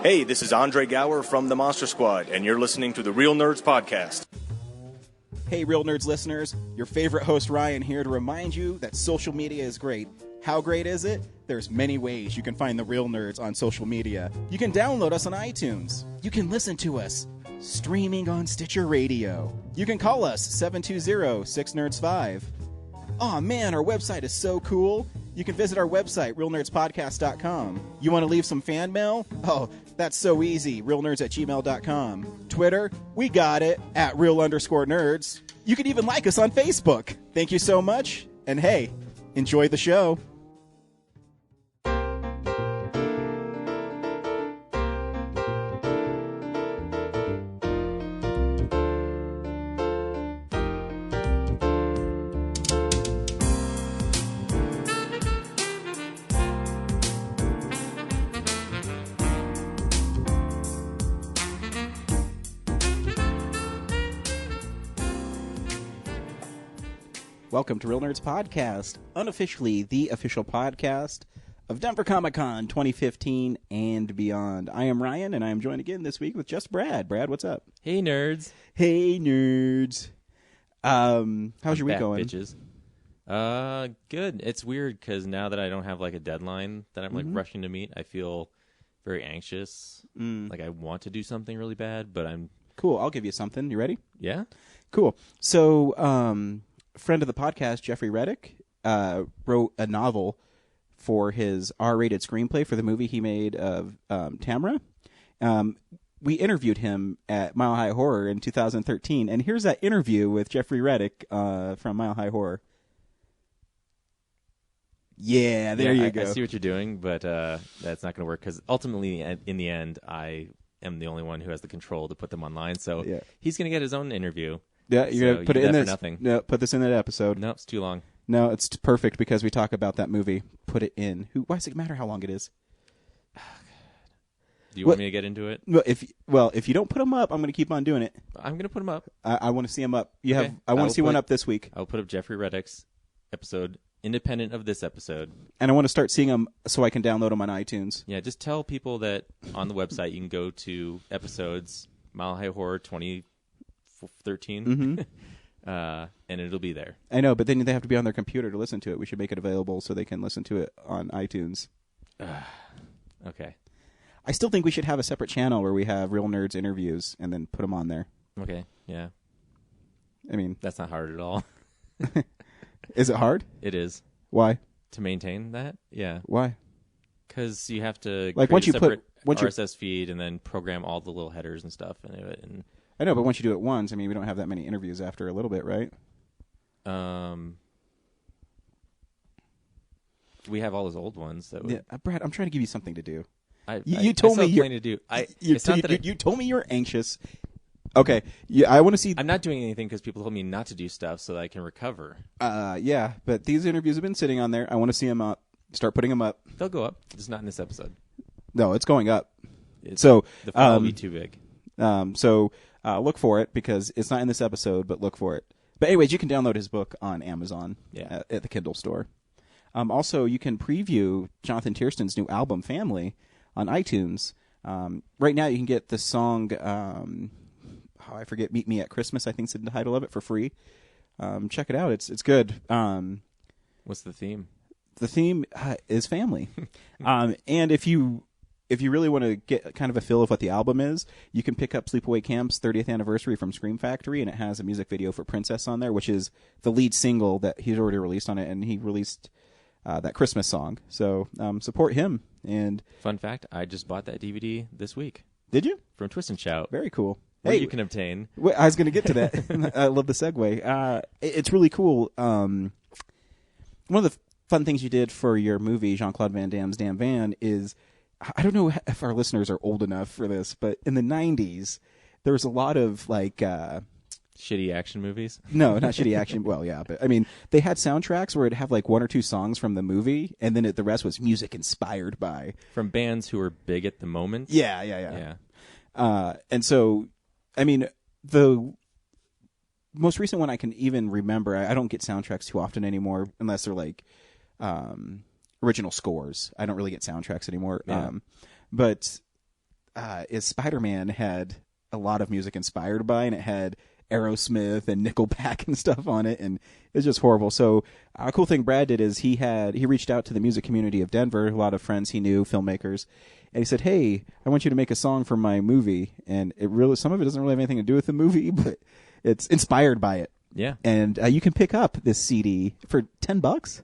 Hey, this is Andre Gower from the Monster Squad, and you're listening to the Real Nerds Podcast. Hey, Real Nerds listeners, your favorite host Ryan here to remind you that social media is great. How great is it? There's many ways you can find the Real Nerds on social media. You can download us on iTunes. You can listen to us streaming on Stitcher Radio. You can call us 720-6nerds5. Aw man, our website is so cool. You can visit our website, realnerdspodcast.com. You want to leave some fan mail? Oh, that's so easy, realnerds@gmail.com. Twitter? We got it, @real_nerds. You can even like us on Facebook. Thank you so much, and hey, enjoy the show. Welcome to Real Nerds Podcast, unofficially the official podcast of Denver Comic Con 2015 and beyond. I am Ryan, and I am joined again this week with just Brad. Brad, what's up? Hey, nerds. Hey, nerds. How's your week going? Bitches. Good. It's weird because now that I don't have like a deadline that I'm like rushing to meet, I feel very anxious. Like I want to do something really bad, but I'm... Cool. I'll give you something. You ready? Yeah. Cool. So, friend of the podcast, Jeffrey Reddick, wrote a novel for his R-rated screenplay for the movie he made of Tamra. We interviewed him at Mile High Horror in 2013, and here's that interview with Jeffrey Reddick from Mile High Horror. Yeah, there you go. I see what you're doing, but that's not going to work because ultimately, in the end, I am the only one who has the control to put them online. So he's going to get his own interview. Yeah, you're going to put it in this. Nothing. No, put this in that episode. No, it's too long. No, it's perfect because we talk about that movie. Put it in. Why does it matter how long it is? Do you want me to get into it? Well, if you don't put them up, I'm going to keep on doing it. I'm going to put them up. I want to see them up. I want to see one up this week. I'll put up Jeffrey Reddick's episode, independent of this episode. And I want to start seeing them so I can download them on iTunes. Yeah, just tell people that on the website you can go to episodes, Mile High Horror 2013, and it'll be there. I know, but then they have to be on their computer to listen to it. We should make it available so they can listen to it on iTunes. Okay. I still think we should have a separate channel where we have Real Nerds interviews and then put them on there. Okay, yeah. I mean... That's not hard at all. Is it hard? It is. Why? To maintain that? Yeah. Why? Because you have to like create once you a separate put RSS feed and then program all the little headers and stuff into it. And I know, but once you do it once, I mean, we don't have that many interviews after a little bit, right? We have all those old ones. Yeah, Brad, I'm trying to give you something to do. You told me you told me you're anxious. Okay, I want to see. I'm not doing anything because people told me not to do stuff so that I can recover. Yeah, but these interviews have been sitting on there. I want to see them up. Start putting them up. They'll go up. Just not in this episode. No, it's going up. The file will be too big. So look for it because it's not in this episode, but look for it. But anyways, you can download his book on Amazon at the Kindle store. Also, you can preview Jonathan Tiersten's new album, Family, on iTunes. Right now, you can get the song, I forget, Meet Me at Christmas, I think is the title of it, for free. Check it out. It's good. What's the theme? The theme is family. And if you really want to get kind of a feel of what the album is, you can pick up Sleepaway Camp's 30th anniversary from Scream Factory, and it has a music video for Princess on there, which is the lead single that he's already released on it, and he released that Christmas song. So support him. And fun fact, I just bought that DVD this week. Did you? From Twist and Shout. Very cool. Hey, you can obtain. I was going to get to that. I love the segue. It's really cool. One of the fun things you did for your movie, Jean-Claude Van Damme's Damn Van, is, I don't know if our listeners are old enough for this, but in the 90s, there was a lot of, like... shitty action movies? No, not shitty action. Well, yeah, but, I mean, they had soundtracks where it'd have, like, one or two songs from the movie, and then the rest was music inspired by... From bands who were big at the moment? Yeah. And so, I mean, the most recent one I can even remember, I don't get soundtracks too often anymore, unless they're, like... original scores. I don't really get soundtracks anymore. Yeah. But is Spider-Man had a lot of music inspired by, and it had Aerosmith and Nickelback and stuff on it, and it's just horrible. So a cool thing Brad did is he reached out to the music community of Denver, a lot of friends he knew, filmmakers, and he said, "Hey, I want you to make a song for my movie." And some of it doesn't really have anything to do with the movie, but it's inspired by it. Yeah. And you can pick up this CD for $10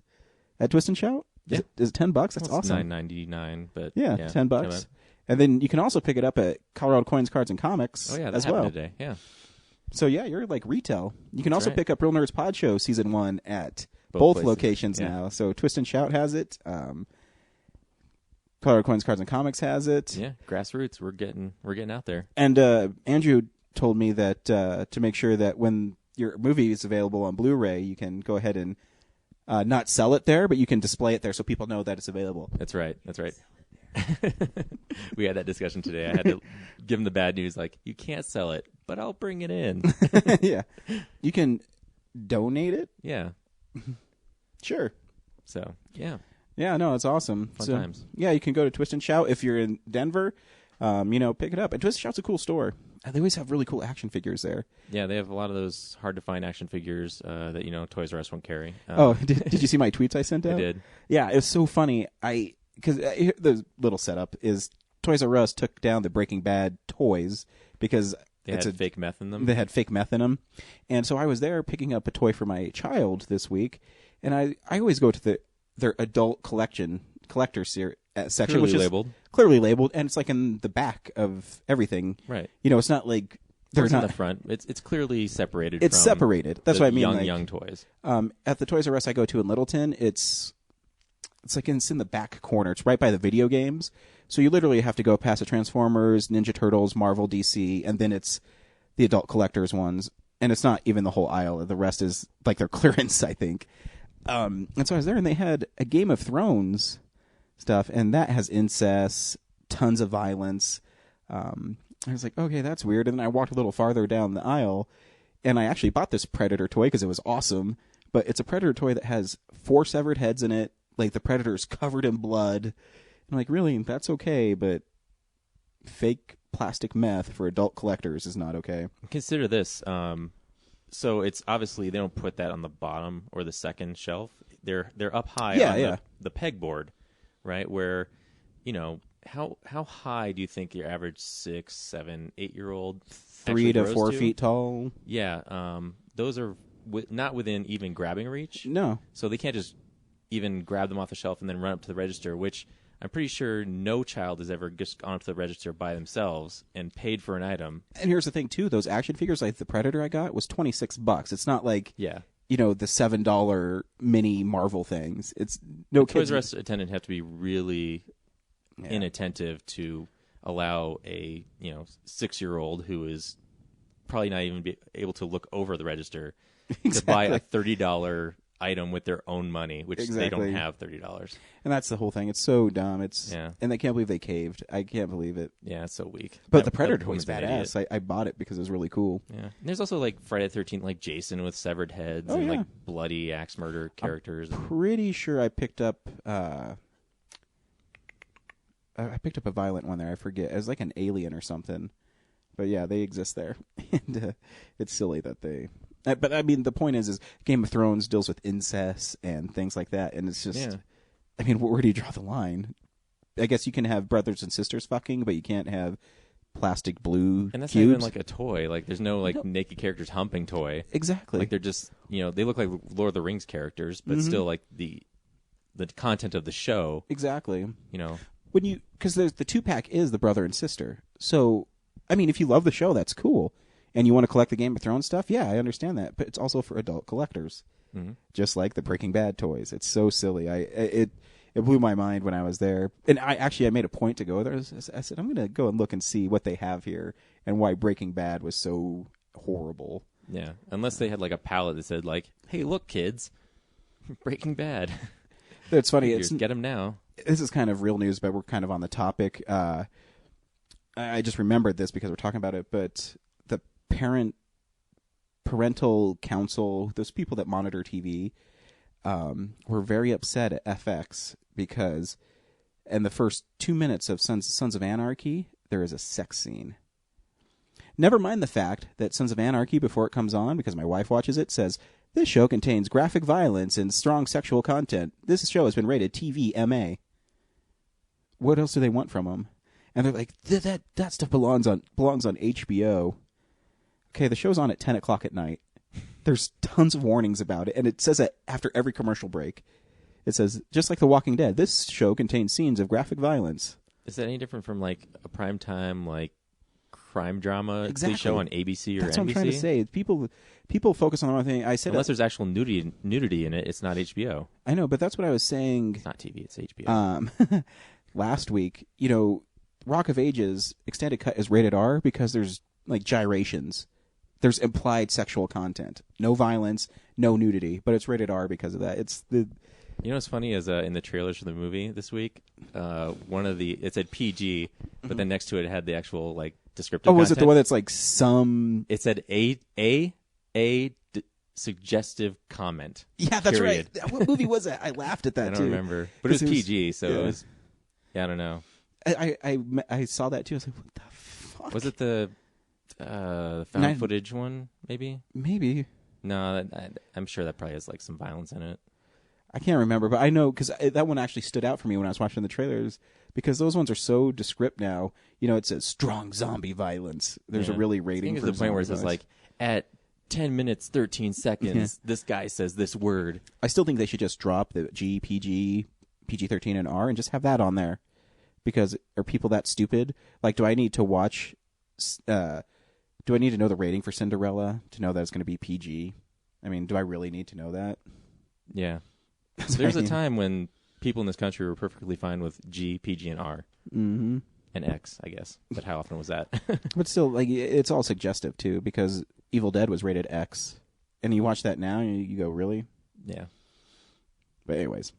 at Twist and Shout. Yeah. Is it $10? That's awesome. $9.99, but yeah, $10. And then you can also pick it up at Colorado Coins, Cards, and Comics as well. Today. Yeah. So, yeah, you're like retail. You can That's also right. pick up Real Nerds Pod Show Season 1 at both places. locations now. So Twist and Shout has it. Colorado Coins, Cards, and Comics has it. Yeah, grassroots. We're getting out there. And Andrew told me that to make sure that when your movie is available on Blu-ray, you can go ahead and not sell it there, but you can display it there so people know that it's available. That's right. We had that discussion today. I had to give him the bad news, like, you can't sell it, but I'll bring it in. Yeah. You can donate it? Yeah. Sure. So, yeah. Yeah, no, it's awesome. Fun times. Yeah, you can go to Twist and Shout if you're in Denver. Pick it up. And Twist and Shout's a cool store. They always have really cool action figures there. Yeah, they have a lot of those hard-to-find action figures that, Toys R Us won't carry. Did you see my tweets I sent out? I did. Yeah, it was so funny. Because the little setup is Toys R Us took down the Breaking Bad toys because they had fake meth in them. They had fake meth in them. And so I was there picking up a toy for my child this week, and I always go to their adult collector section, Clearly which is labeled. Clearly labeled, and it's like in the back of everything. Right. It's not like they're It's not in the front. It's clearly separated. It's from separated. That's the what I mean. Young toys. At the Toys R Us I go to in Littleton, it's like it's in the back corner. It's right by the video games. So you literally have to go past the Transformers, Ninja Turtles, Marvel, DC, and then it's the adult collectors ones. And it's not even the whole aisle. The rest is like their clearance, I think. And so I was there, and they had a Game of Thrones stuff, and that has incest, tons of violence. I was like, okay, that's weird. And then I walked a little farther down the aisle, and I actually bought this Predator toy because it was awesome. But it's a Predator toy that has 4 severed heads in it. Like, the Predator's covered in blood. I'm like, really? That's okay, but fake plastic meth for adult collectors is not okay. Consider this. So it's obviously they don't put that on the bottom or the second shelf. They're up high on the pegboard, right? Where, how high do you think your average 6, 7, 8-year-old 3 to 4 feet tall? Yeah, those are not within even grabbing reach. No. So they can't just even grab them off the shelf and then run up to the register, which I'm pretty sure no child has ever just gone up to the register by themselves and paid for an item. And here's the thing, too. Those action figures, like the Predator I got, was $26. It's not like, the $7 mini Marvel things. It's no kids. Toys R Us attendant have to be really inattentive to allow a 6-year-old who is probably not even be able to look over the register to buy a $30 item with their own money, which they don't have $30. And that's the whole thing. It's so dumb. And I can't believe they caved. I can't believe it. Yeah, it's so weak. But the Predator was badass. I bought it because it was really cool. Yeah. And there's also like Friday the 13th, like Jason with severed heads and like bloody axe murder characters. I'm pretty sure I picked up a violent one there. I forget. It was like an alien or something. But yeah, they exist there. And it's silly that they... But I mean, the point is Game of Thrones deals with incest and things like that, and it's just, I mean, where do you draw the line? I guess you can have brothers and sisters fucking, but you can't have plastic blue and that's cubes. not even like a toy. Like, there's no naked characters humping toy. Exactly. Like, they're just, they look like Lord of the Rings characters, but still like the content of the show. Exactly. Because the 2-pack is the brother and sister. So, I mean, if you love the show, that's cool. And you want to collect the Game of Thrones stuff? Yeah, I understand that. But it's also for adult collectors. Mm-hmm. Just like the Breaking Bad toys. It's so silly. It blew my mind when I was there. And I made a point to go there. I said, I'm going to go and look and see what they have here and why Breaking Bad was so horrible. Yeah, unless they had like a palette that said like, hey, look, kids, Breaking Bad. It's funny. Get them now. This is kind of real news, but we're kind of on the topic. I just remembered this because we're talking about it, but... parental council, those people that monitor TV, were very upset at FX because in the first 2 minutes of Sons of Anarchy, there is a sex scene. Never mind the fact that Sons of Anarchy, before it comes on, because my wife watches it, says, this show contains graphic violence and strong sexual content. This show has been rated TV MA. What else do they want from them? And they're like, that stuff belongs on HBO. Okay, the show's on at 10 o'clock at night. There's tons of warnings about it, and it says that after every commercial break. It says, just like The Walking Dead, this show contains scenes of graphic violence. Is that any different from like a primetime like crime drama Exactly. show on ABC or That's NBC? what I'm trying to say. People focus on the wrong thing. I said unless there's actual nudity in it, it's not HBO. I know, but that's what I was saying. It's not TV, it's HBO. Last week, Rock of Ages extended cut is rated R because there's like gyrations. There's implied sexual content. No violence, no nudity, but it's rated R because of that. You know what's funny is in the trailers for the movie this week, it said PG, but then next to it had the actual like descriptive. Oh, was content. it the one that's like some? It said suggestive comment. Yeah, that's period. right. What movie was that? I laughed at that I don't too. remember, but it was PG, so it was. Yeah, I don't know. I saw that too. I was like, what the fuck? Was it the found footage one? Maybe. No, I'm sure that probably has like some violence in it. I can't remember, but I know because that one actually stood out for me when I was watching the trailers because those ones are so descript now. It says strong zombie violence. There's a really rating. I think it's the point where it says like at 10 minutes 13 seconds, this guy says this word. I still think they should just drop the G, PG, PG-13, and R and just have that on there. Because are people that stupid? Like, do I need to watch? Do I need to know the rating for Cinderella to know that it's going to be PG? I mean, do I really need to know that? Yeah. There's a time when people in this country were perfectly fine with G, PG, and R. Mm-hmm. And X, I guess. But how often was that? But still, like, it's all suggestive, too, because Evil Dead was rated X. And you watch that now, and you go, really? Yeah. But anyways,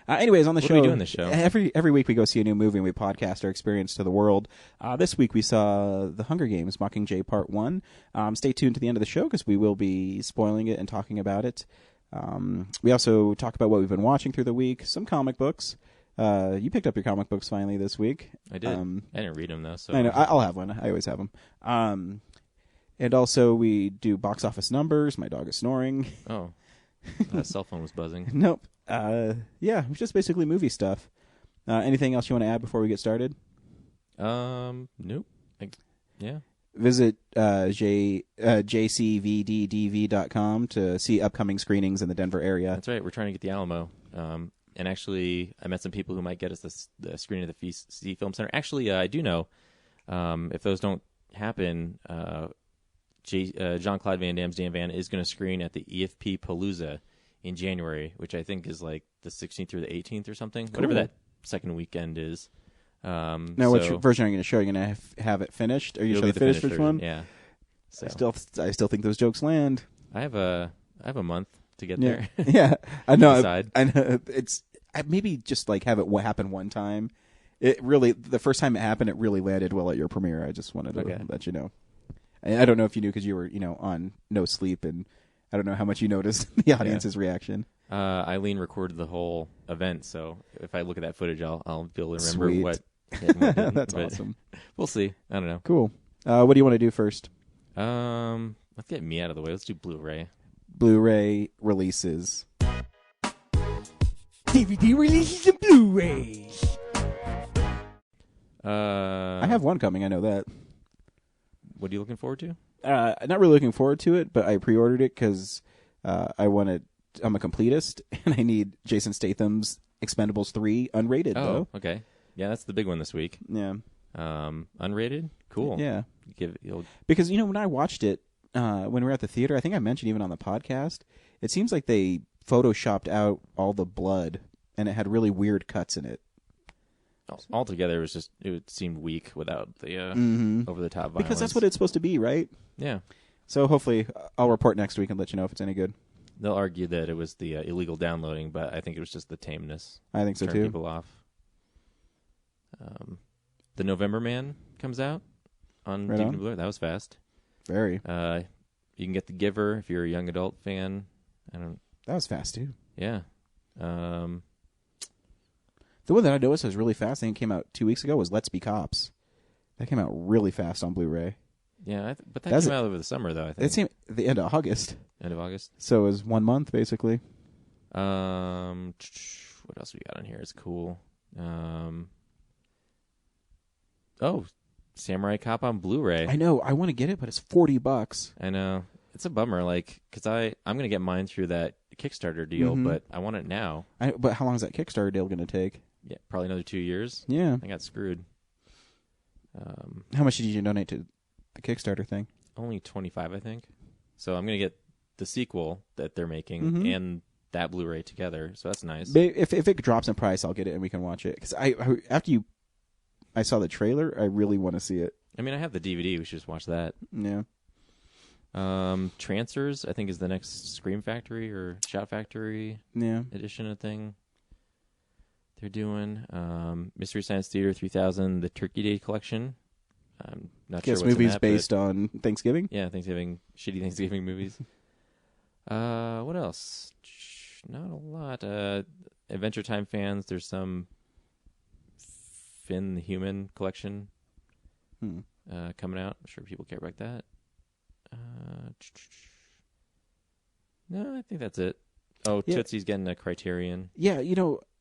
on the show, what do we do in this show? Every week we go see a new movie and we podcast our experience to the world. This week we saw The Hunger Games, Cockingjay Part 1. Stay tuned to the end of the show because we will be spoiling it and talking about it. We also talk about what we've been watching through the week, some comic books. You picked up your comic books finally this week. I did. I didn't read them, though. So I know. I'll have one. I always have them. And also we do box office numbers. My dog is snoring. Oh. That cell phone was buzzing. Nope. Yeah, it's just basically movie stuff. Anything else you want to add before we get started? Nope. Yeah. Visit jcvddv.com to see upcoming screenings in the Denver area. That's right. We're trying to get the Alamo. And actually, I met some people who might get us the screening of the FC Film Center. Actually, I do know if those don't happen, Jean-Claude Van Damme's Dan Van is going to screen at the EFP Palooza in January, which I think is like the 16th through the 18th or something. Cool. Whatever that second weekend is. Now, which version are you going to show? Are you going to have it finished? Are you going to show the finished version? One? Yeah. So. I still think those jokes land. I have a month to get there. Yeah, I know. I know. I maybe just like have it happen one time. It really, the first time it happened, it really landed well at your premiere. I just wanted to let you know. I don't know if you knew because you were, on no sleep, and I don't know how much you noticed the audience's reaction. Eileen recorded the whole event, so if I look at that footage, I'll be able to remember Sweet. what. That's awesome. We'll see. I don't know. Cool. What do you want to do first? Let's get me out of the way. Let's do Blu-ray. Blu-ray releases. DVD releases and Blu-rays. I have one coming. I know that. What are you looking forward to? Not really looking forward to it, but I pre-ordered it because I'm a completist and I need Jason Statham's Expendables 3 unrated. Oh, okay. Yeah, that's the big one this week. Yeah. Unrated? Cool. Yeah. Because, when I watched it, when we were at the theater, I think I mentioned even on the podcast, it seems like they photoshopped out all the blood and it had really weird cuts in it. Altogether, it seemed weak without the over-the-top violence. Because that's what it's supposed to be, right? Yeah. So hopefully I'll report next week and let you know if it's any good. They'll argue that it was the illegal downloading, but I think it was just the tameness. I think so, too. People off. The November Man comes out on DVD and Blu-ray. That was fast. Very. You can get The Giver if you're a young adult fan. That was fast, too. Yeah. The one that I noticed was really fast, I think it came out 2 weeks ago, was Let's Be Cops. That came out really fast on Blu-ray. Yeah, but that That's came out over the summer, though, I think. It came at the end of August. End of August. So it was 1 month, basically. What else we got on here? It's cool. Samurai Cop on Blu-ray. I know. I want to get it, but it's $40. I know. It's a bummer, because I'm going to get mine through that Kickstarter deal, but I want it now. But how long is that Kickstarter deal going to take? Yeah, probably another 2 years. Yeah. I got screwed. How much did you donate to the Kickstarter thing? Only $25, I think. So I'm going to get the sequel that they're making and that Blu-ray together. So that's nice. But if it drops in price, I'll get it and we can watch it. Because after I saw the trailer, I really want to see it. I mean, I have the DVD. We should just watch that. Yeah. Trancers, I think, is the next Scream Factory or Shout Factory edition of thing they're doing. Mystery Science Theater 3000, the Turkey Day collection. I'm not sure what's movies in that, based on Thanksgiving? Yeah, shitty Thanksgiving movies. What else? Not a lot. Adventure Time fans, there's some Finn the Human collection coming out. I'm sure people care about that. No, I think that's it. Oh, yeah. Tootsie's getting a Criterion. Yeah,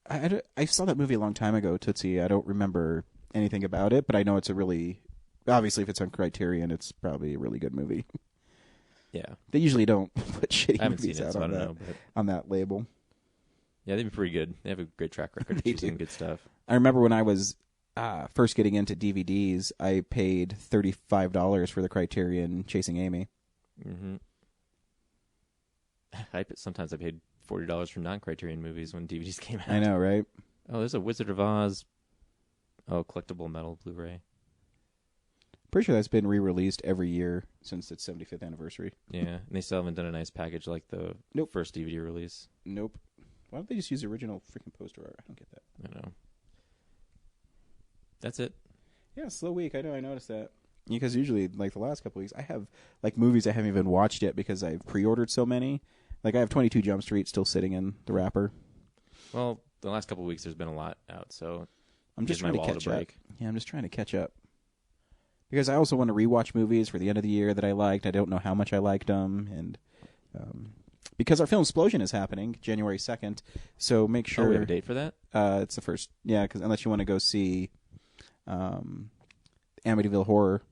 I saw that movie a long time ago, Tootsie. I don't remember anything about it, but I know it's obviously if it's on Criterion, it's probably a really good movie. Yeah. They usually don't put shitty movies out on that label. Yeah, they've been pretty good. They have a great track record of choosing good stuff. I remember when I was first getting into DVDs, I paid $35 for the Criterion Chasing Amy. Mm-hmm. Sometimes I paid $40 for non-Criterion movies when DVDs came out. I know, right? Oh, there's a Wizard of Oz collectible metal Blu-ray. Pretty sure that's been re-released every year since its 75th anniversary. Yeah, and they still haven't done a nice package like the first DVD release. Nope. Why don't they just use the original freaking poster art? I don't get that. I know. That's it. Yeah, slow week. I know. I noticed that. Because usually, like the last couple weeks, I have like movies I haven't even watched yet because I've pre-ordered so many. Like I have 22 Jump Street still sitting in the wrapper. Well, the last couple of weeks there's been a lot out, so I'm just trying to catch up. Yeah, I'm just trying to catch up. Because I also want to rewatch movies for the end of the year that I liked. I don't know how much I liked them, and because our film Explosion is happening January 2nd, so make sure. Oh, we have a date for that? It's the first. Yeah, because unless you want to go see Amityville Horror.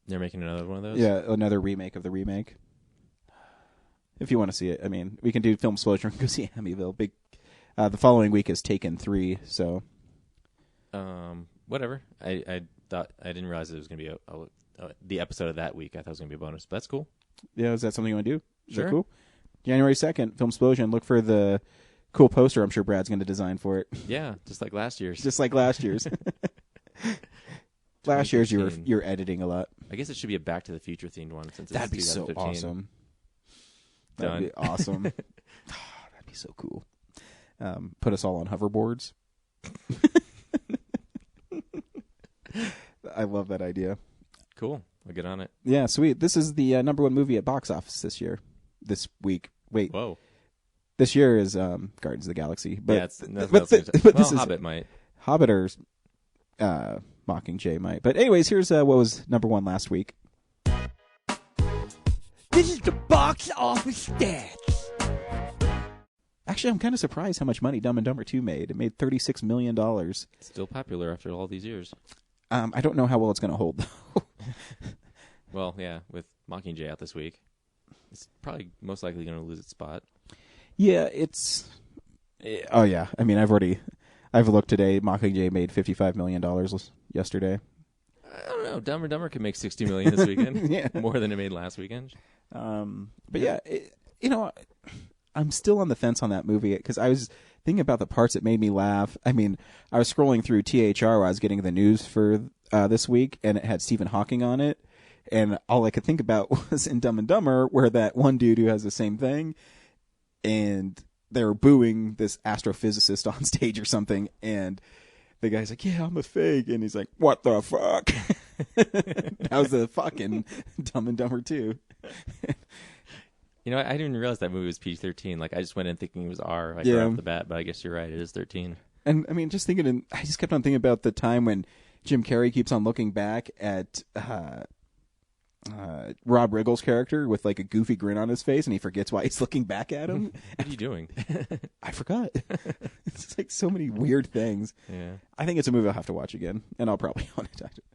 They're making another one of those? Yeah, another remake of the remake. If you want to see it, I mean, we can do Film Explosion and go see Amityville. The following week is Taken 3, so. Whatever. I didn't realize it was going to be the episode of that week. I thought it was going to be a bonus, but that's cool. Yeah, is that something you want to do? Is sure. that cool? January 2nd, Film Explosion. Look for the cool poster I'm sure Brad's going to design for it. Yeah, just like last year's. Just like last year's. Last year's you're editing a lot. I guess it should be a Back to the Future themed one since it's That'd be 2015. so awesome. Done. That'd be awesome. That'd be so cool. Put us all on hoverboards. I love that idea. Cool. I'll get on it. Yeah, sweet. This is the number one movie at box office this week. Wait. Whoa. This year is Guardians of the Galaxy. But, yeah, but this is Hobbit might. Hobbit or Mockingjay might. But anyways, here's what was number one last week. This is the box office stats. Actually, I'm kind of surprised how much money Dumb and Dumber 2 made. It made $36 million. Still popular after all these years. I don't know how well it's going to hold, though. Well, yeah, with Mockingjay out this week, it's probably most likely going to lose its spot. Yeah, oh, yeah. I mean, I've looked today. Mockingjay made $55 million yesterday. I don't know. Dumb and Dumber could make $60 million this weekend. Yeah. More than it made last weekend. But yeah, I'm still on the fence on that movie because I was thinking about the parts that made me laugh. I mean, I was scrolling through THR while I was getting the news for this week, and it had Stephen Hawking on it. And all I could think about was in Dumb and Dumber, where that one dude who has the same thing, and they were booing this astrophysicist on stage or something, and the guy's like, "Yeah, I'm a fake," and he's like, "What the fuck?" That was the fucking Dumb and Dumber 2. You know, I didn't even realize that movie was PG-13. Like, I just went in thinking it was R right off the bat, but I guess you're right. It is 13. And, I mean, I just kept on thinking about the time when Jim Carrey keeps on looking back at Rob Riggle's character with like a goofy grin on his face, and he forgets why he's looking back at him. What are you doing? I forgot. It's like so many weird things. Yeah. I think it's a movie I'll have to watch again, and I'll probably want to talk to it.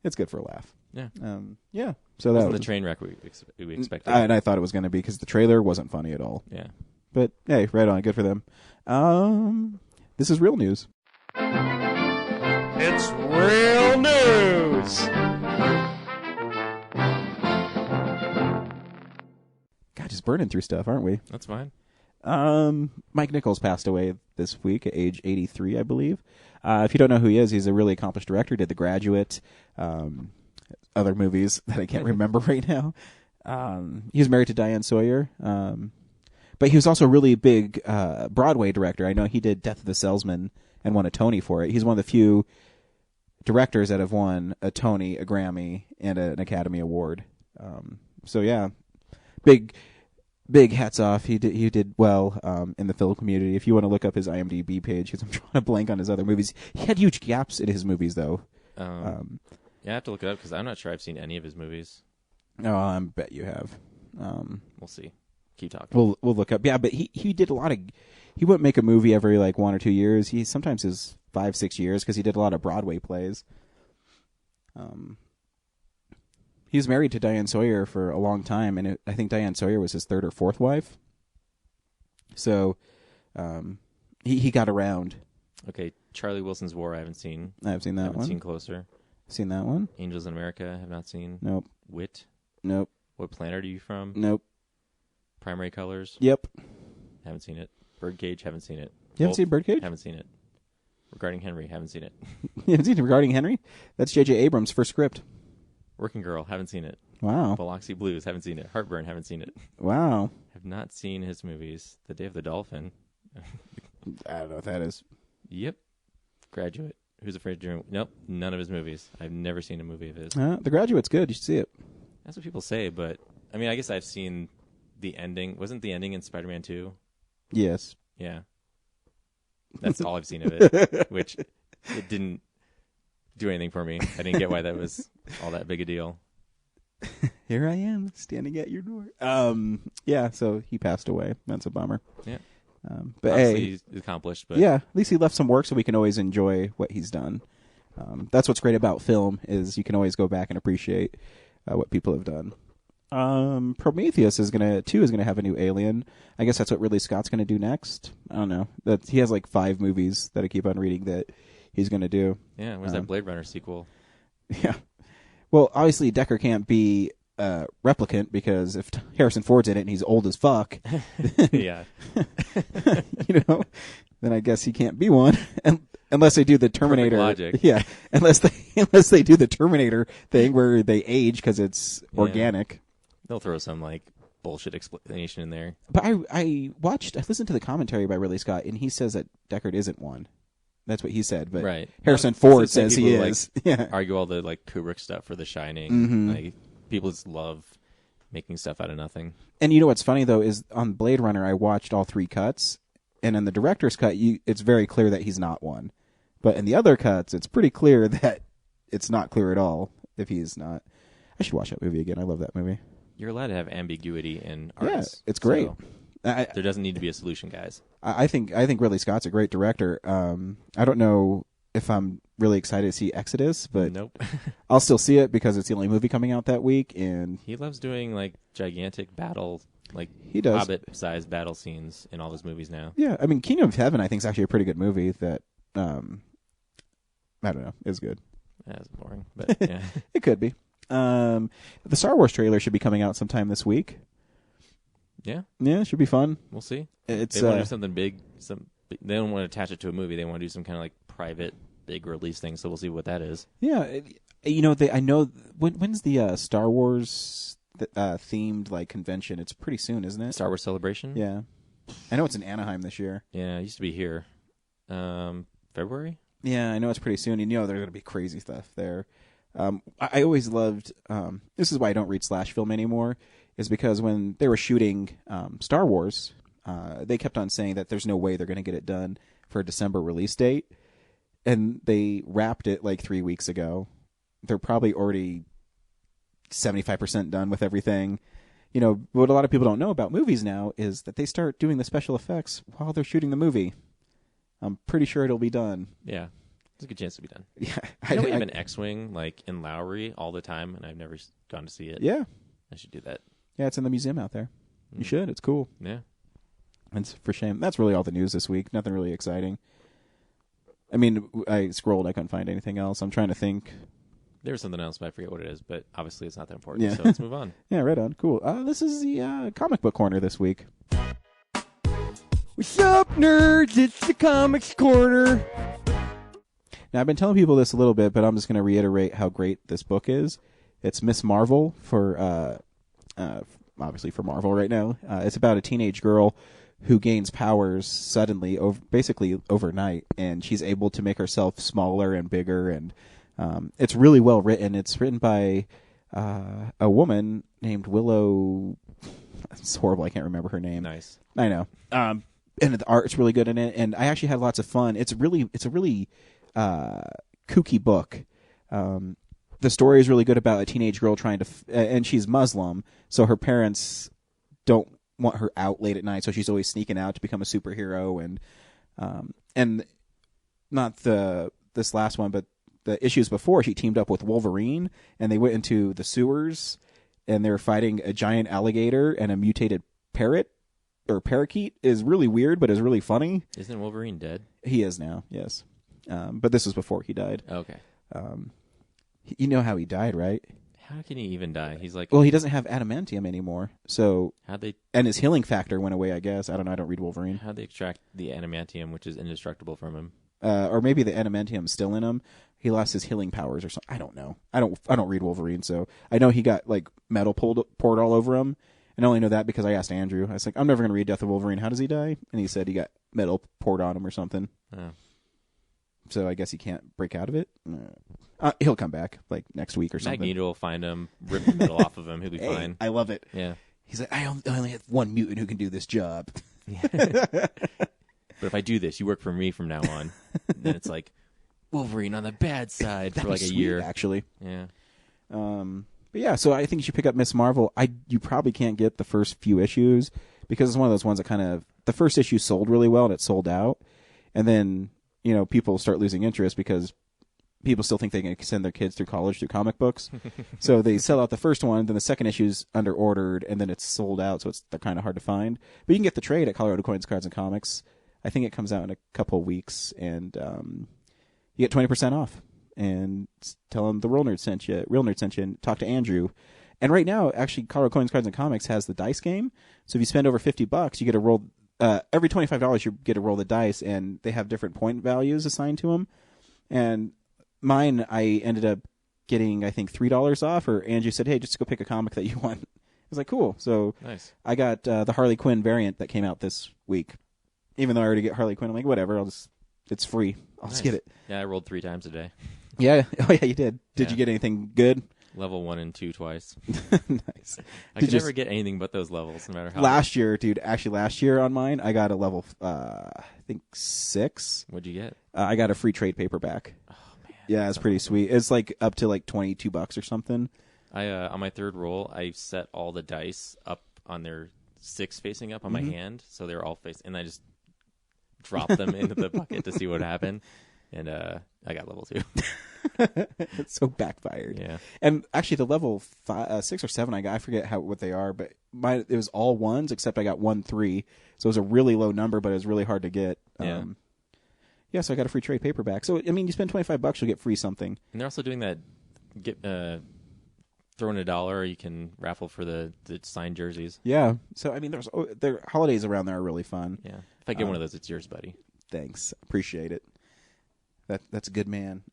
It's good for a laugh. Yeah. Yeah. So that Wasn't was the train wreck we expected. and I thought it was going to be because the trailer wasn't funny at all. Yeah. But hey, right on. Good for them. This is real news. It's real news. God, just burning through stuff, aren't we? That's fine. Mike Nichols passed away this week at age 83, I believe. If you don't know who he is, he's a really accomplished director. Did The Graduate, other movies that I can't remember right now. He was married to Diane Sawyer, but he was also a really big Broadway director. I know he did Death of the Salesman and won a Tony for it. He's one of the few directors that have won a Tony, a Grammy, and an Academy Award. So yeah, big hats off. He did well in the film community. If you want to look up his IMDb page, because I'm trying to blank on his other movies. He had huge gaps in his movies, though. Yeah, I have to look it up because I'm not sure I've seen any of his movies. Oh, I bet you have. We'll see. Keep talking. We'll look up. Yeah, but he did a lot of. He wouldn't make a movie every like 1 or 2 years. He sometimes is 5-6 years because he did a lot of Broadway plays. He was married to Diane Sawyer for a long time, and I think Diane Sawyer was his 3rd or 4th wife. So, he got around. Okay, Charlie Wilson's War I haven't seen. I've seen that one. Haven't seen Closer. Seen that one? Angels in America have not seen. Nope. Wit. Nope. What Planet Are You From? Nope. Primary Colors. Yep. Haven't seen it. Birdcage. Haven't seen it. You haven't seen Birdcage? Haven't seen it. Regarding Henry. Haven't seen it. You haven't seen Regarding Henry? That's J.J. Abrams' first script. Working Girl. Haven't seen it. Wow. Biloxi Blues. Haven't seen it. Heartburn. Haven't seen it. Wow. Have not seen his movies. The Day of the Dolphin. I don't know what that is. Yep. Graduate. Who's Afraid to Dream? Nope. None of his movies. I've never seen a movie of his. The Graduate's good. You should see it. That's what people say, but I mean, I guess I've seen the ending. Wasn't the ending in Spider-Man 2? Yes. Yeah. That's all I've seen of it, which it didn't do anything for me. I didn't get why that was all that big a deal. Here I am, standing at your door. Yeah, so he passed away. That's a bummer. Yeah. But obviously hey, he's accomplished. But yeah, at least he left some work so we can always enjoy what he's done. That's what's great about film is you can always go back and appreciate what people have done. Prometheus is gonna have a new alien. I guess that's what Ridley Scott's gonna do next. I don't know. He has like 5 movies that I keep on reading that he's gonna do. Yeah, where's that Blade Runner sequel? Yeah. Well, obviously Decker can't be Replicant because if Harrison Ford's in it and he's old as fuck, Yeah. Then I guess he can't be one. Unless they do the Terminator logic. Yeah, unless they do the Terminator thing where they age because it's organic. They'll throw some like bullshit explanation in there. But I listened to the commentary by Ridley Scott, and he says that Deckard isn't one. That's what he said. But right. Harrison Ford So says he people, is. Yeah. Argue all the like Kubrick stuff for The Shining. Mm-hmm. Like people just love making stuff out of nothing. And you know what's funny though is on Blade Runner I watched all 3 cuts, and in the director's cut it's very clear that he's not one. But in the other cuts, it's pretty clear that it's not clear at all if he's not. I should watch that movie again. I love that movie. You're allowed to have ambiguity in art. Yeah, it's great. So there doesn't need to be a solution, guys. I think Ridley Scott's a great director. I don't know if I'm really excited to see Exodus, but Nope. I'll still see it because it's the only movie coming out that week. And He loves doing like gigantic battle, like He does. Hobbit-sized battle scenes in all his movies now. yeah, I mean, Kingdom of Heaven I think is actually a pretty good movie that I don't know, is good. That's boring, but yeah. It could be. The Star Wars trailer should be coming out sometime this week. Yeah, Yeah, it should be fun. we'll see. It's They want to do something big. They don't want to attach it to a movie. They want to do some kind of like private, big release thing. So we'll see what that is. yeah, I know when's the Star Wars themed like convention? It's pretty soon, isn't it? Star Wars Celebration. Yeah, I know it's in Anaheim this year. Yeah, it used to be here. February. Yeah, I know it's pretty soon. And there's going to be crazy stuff there. I always loved. This is why I don't read slash film anymore. Is because when they were shooting Star Wars, they kept on saying that there's no way they're going to get it done for a December release date. and they wrapped it like 3 weeks ago. They're probably already 75% done with everything. What a lot of people don't know about movies now is that they start doing the special effects while they're shooting the movie. I'm pretty sure it'll be done. Yeah. There's a good chance to be done. Yeah. We have an X-Wing like in Lowry all the time, and I've never gone to see it. Yeah. I should do that. Yeah, it's in the museum out there. You should. It's cool. Yeah. It's for shame. That's really all the news this week. Nothing really exciting. I mean, I scrolled. I couldn't find anything else. I'm trying to think. There was something else, but I forget what it is. But obviously, it's not that important. Yeah. So let's move on. Yeah, right on. Cool. This is the comic book corner this week. What's up, nerds? It's the Comics Corner. Now, I've been telling people this a little bit, but I'm just going to reiterate how great this book is. It's Miss Marvel for, obviously for Marvel right now. It's about a teenage girl who gains powers suddenly, basically overnight, and she's able to make herself smaller and bigger, and it's really well written. It's written by a woman named Willow. It's horrible. I can't remember her name. Nice. I know. And the art's really good in it, and I actually had lots of fun. It's a really kooky book. The story is really good about a teenage girl trying to, and she's Muslim, so her parents don't want her out late at night, so she's always sneaking out to become a superhero. And not this last one, but the issues before, she teamed up with Wolverine, and they went into the sewers, and they were fighting a giant alligator and a mutated parrot. Or parakeet is really weird, but is really funny. Isn't Wolverine dead? He is now, yes. But this was before he died. Okay. You know how he died, right? How can he even die? He's like, Well, he doesn't have adamantium anymore. So, and his healing factor went away, I guess. I don't know. I don't read Wolverine. How'd they extract the adamantium, which is indestructible, from him? Or maybe the adamantium's still in him. He lost his healing powers or something. I don't know. I don't read Wolverine, so I know he got like metal poured all over him. And I only know that because I asked Andrew. I was like, I'm never going to read Death of Wolverine. How does he die? And he said he got metal poured on him or something. Oh. So I guess he can't break out of it. He'll come back like next week or something. Magneto will find him, rip the metal off of him. He'll be fine. I love it. Yeah. He's like, I only have one mutant who can do this job. But if I do this, you work for me from now on. And then it's like Wolverine on the bad side for like a year. Actually. Yeah. But yeah, so I think you should pick up Miss Marvel. You probably can't get the first few issues because it's one of those ones that kind of, the first issue sold really well and it sold out. And then, people start losing interest because people still think they can send their kids through college through comic books. So they sell out the first one, then the second issue's under ordered, and then it's sold out, so they're kind of hard to find. But you can get the trade at Colorado Coins, Cards, and Comics. I think it comes out in a couple of weeks, and you get 20% off. And tell them the Real Nerd sent you. Real Nerd sent you, and talk to Andrew. And right now, actually, Colorado Coins, Cards, and Comics has the dice game. So if you spend over $50, you get a roll. Every $25, you get to roll the dice, and they have different point values assigned to them. And mine, I ended up getting, I think, $3 off. Or Andrew said, "Hey, just go pick a comic that you want." I was like, "Cool." So nice. I got the Harley Quinn variant that came out this week. Even though I already get Harley Quinn, I'm like, whatever. It's free. I'll just get it. Yeah, I rolled 3 times a day. Yeah. Oh, yeah, you did. Did you get anything good? Level 1 and 2 twice. Nice. I could never get anything but those levels, no matter how. Last year on mine, I got a level, I think 6. What'd you get? I got a free trade paperback. Oh, man. Yeah, it's pretty sweet. It's like up to like $22 or something. On my third roll, I set all the dice up on their 6 facing up on my hand, so they're all facing, and I just dropped them into the bucket to see what happened, and I got level 2. It's so backfired. Yeah. And actually, the level 6 or 7 I got, I forget what they are, but it was all 1s except I got 1-3, so it was a really low number, but it was really hard to get. Yeah. Yeah, so I got a free trade paperback. So I mean, you spend $25, you'll get free something. And they're also doing that. Throw in $1, you can raffle for the signed jerseys. Yeah. So I mean, their holidays around there are really fun. Yeah. If I get one of those, it's yours, buddy. Thanks, appreciate it. That's a good man.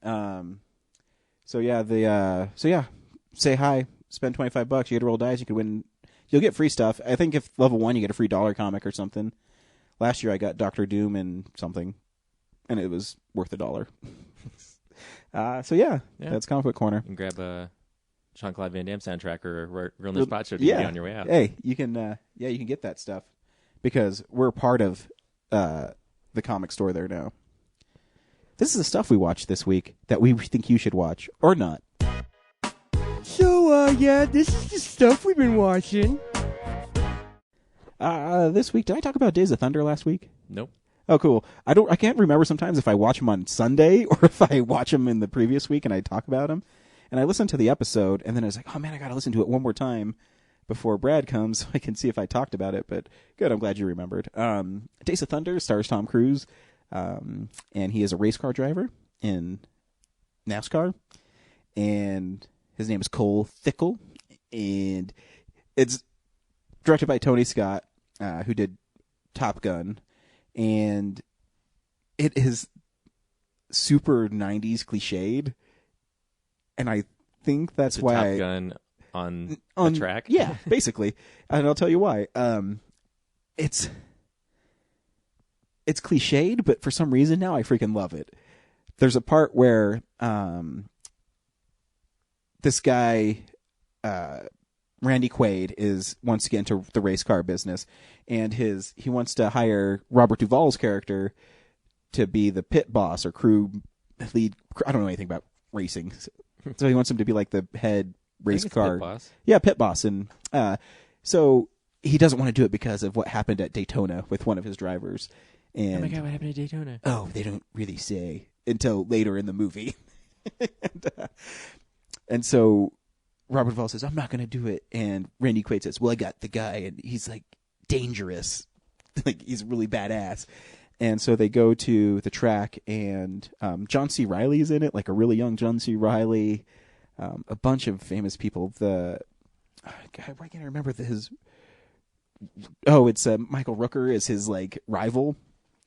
So yeah, say hi. Spend $25. You get to roll dice. You could win. You'll get free stuff. I think if level 1, you get a free $1 comic or something. Last year I got Dr. Doom and something, and it was worth $1. So yeah, that's Comic Book Corner. You can grab a Jean-Claude Van Damme soundtrack or a Real Nerd Spot Show DVD on your way out. Hey, you can you can get that stuff because we're part of the comic store there now. this is the stuff we watched this week that we think you should watch or not. So, yeah, this is the stuff we've been watching. This week, did I talk about Days of Thunder last week? Nope. Oh, cool. I can't remember sometimes if I watch them on Sunday or if I watch them in the previous week and I talk about them. And I listened to the episode, and then I was like, oh man, I gotta listen to it one more time before Brad comes so I can see if I talked about it. But good, I'm glad you remembered. Days of Thunder stars Tom Cruise, and he is a race car driver in NASCAR, and his name is Cole Thickle, and it's directed by Tony Scott, who did Top Gun, and it is super 90s cliched, and I think that's why Top Gun on the track. Yeah, basically. And I'll tell you why. It's cliched, but for some reason now I freaking love it. There's a part where this guy, Randy Quaid, wants to get into the race car business, and he wants to hire Robert Duvall's character to be the pit boss or crew lead. I don't know anything about racing, so he wants him to be like the head race car pit boss. Yeah, pit boss. And so he doesn't want to do it because of what happened at Daytona with one of his drivers. And oh my God, what happened to Daytona? Oh, they don't really say until later in the movie. and so Robert Duvall says, I'm not going to do it. And Randy Quaid says, well, I got the guy, and he's like dangerous. Like he's really badass. And so they go to the track, and John C. Reilly's in it, like a really young John C. Reilly, a bunch of famous people. God, why can't I remember his? Oh, it's Michael Rooker is his like rival.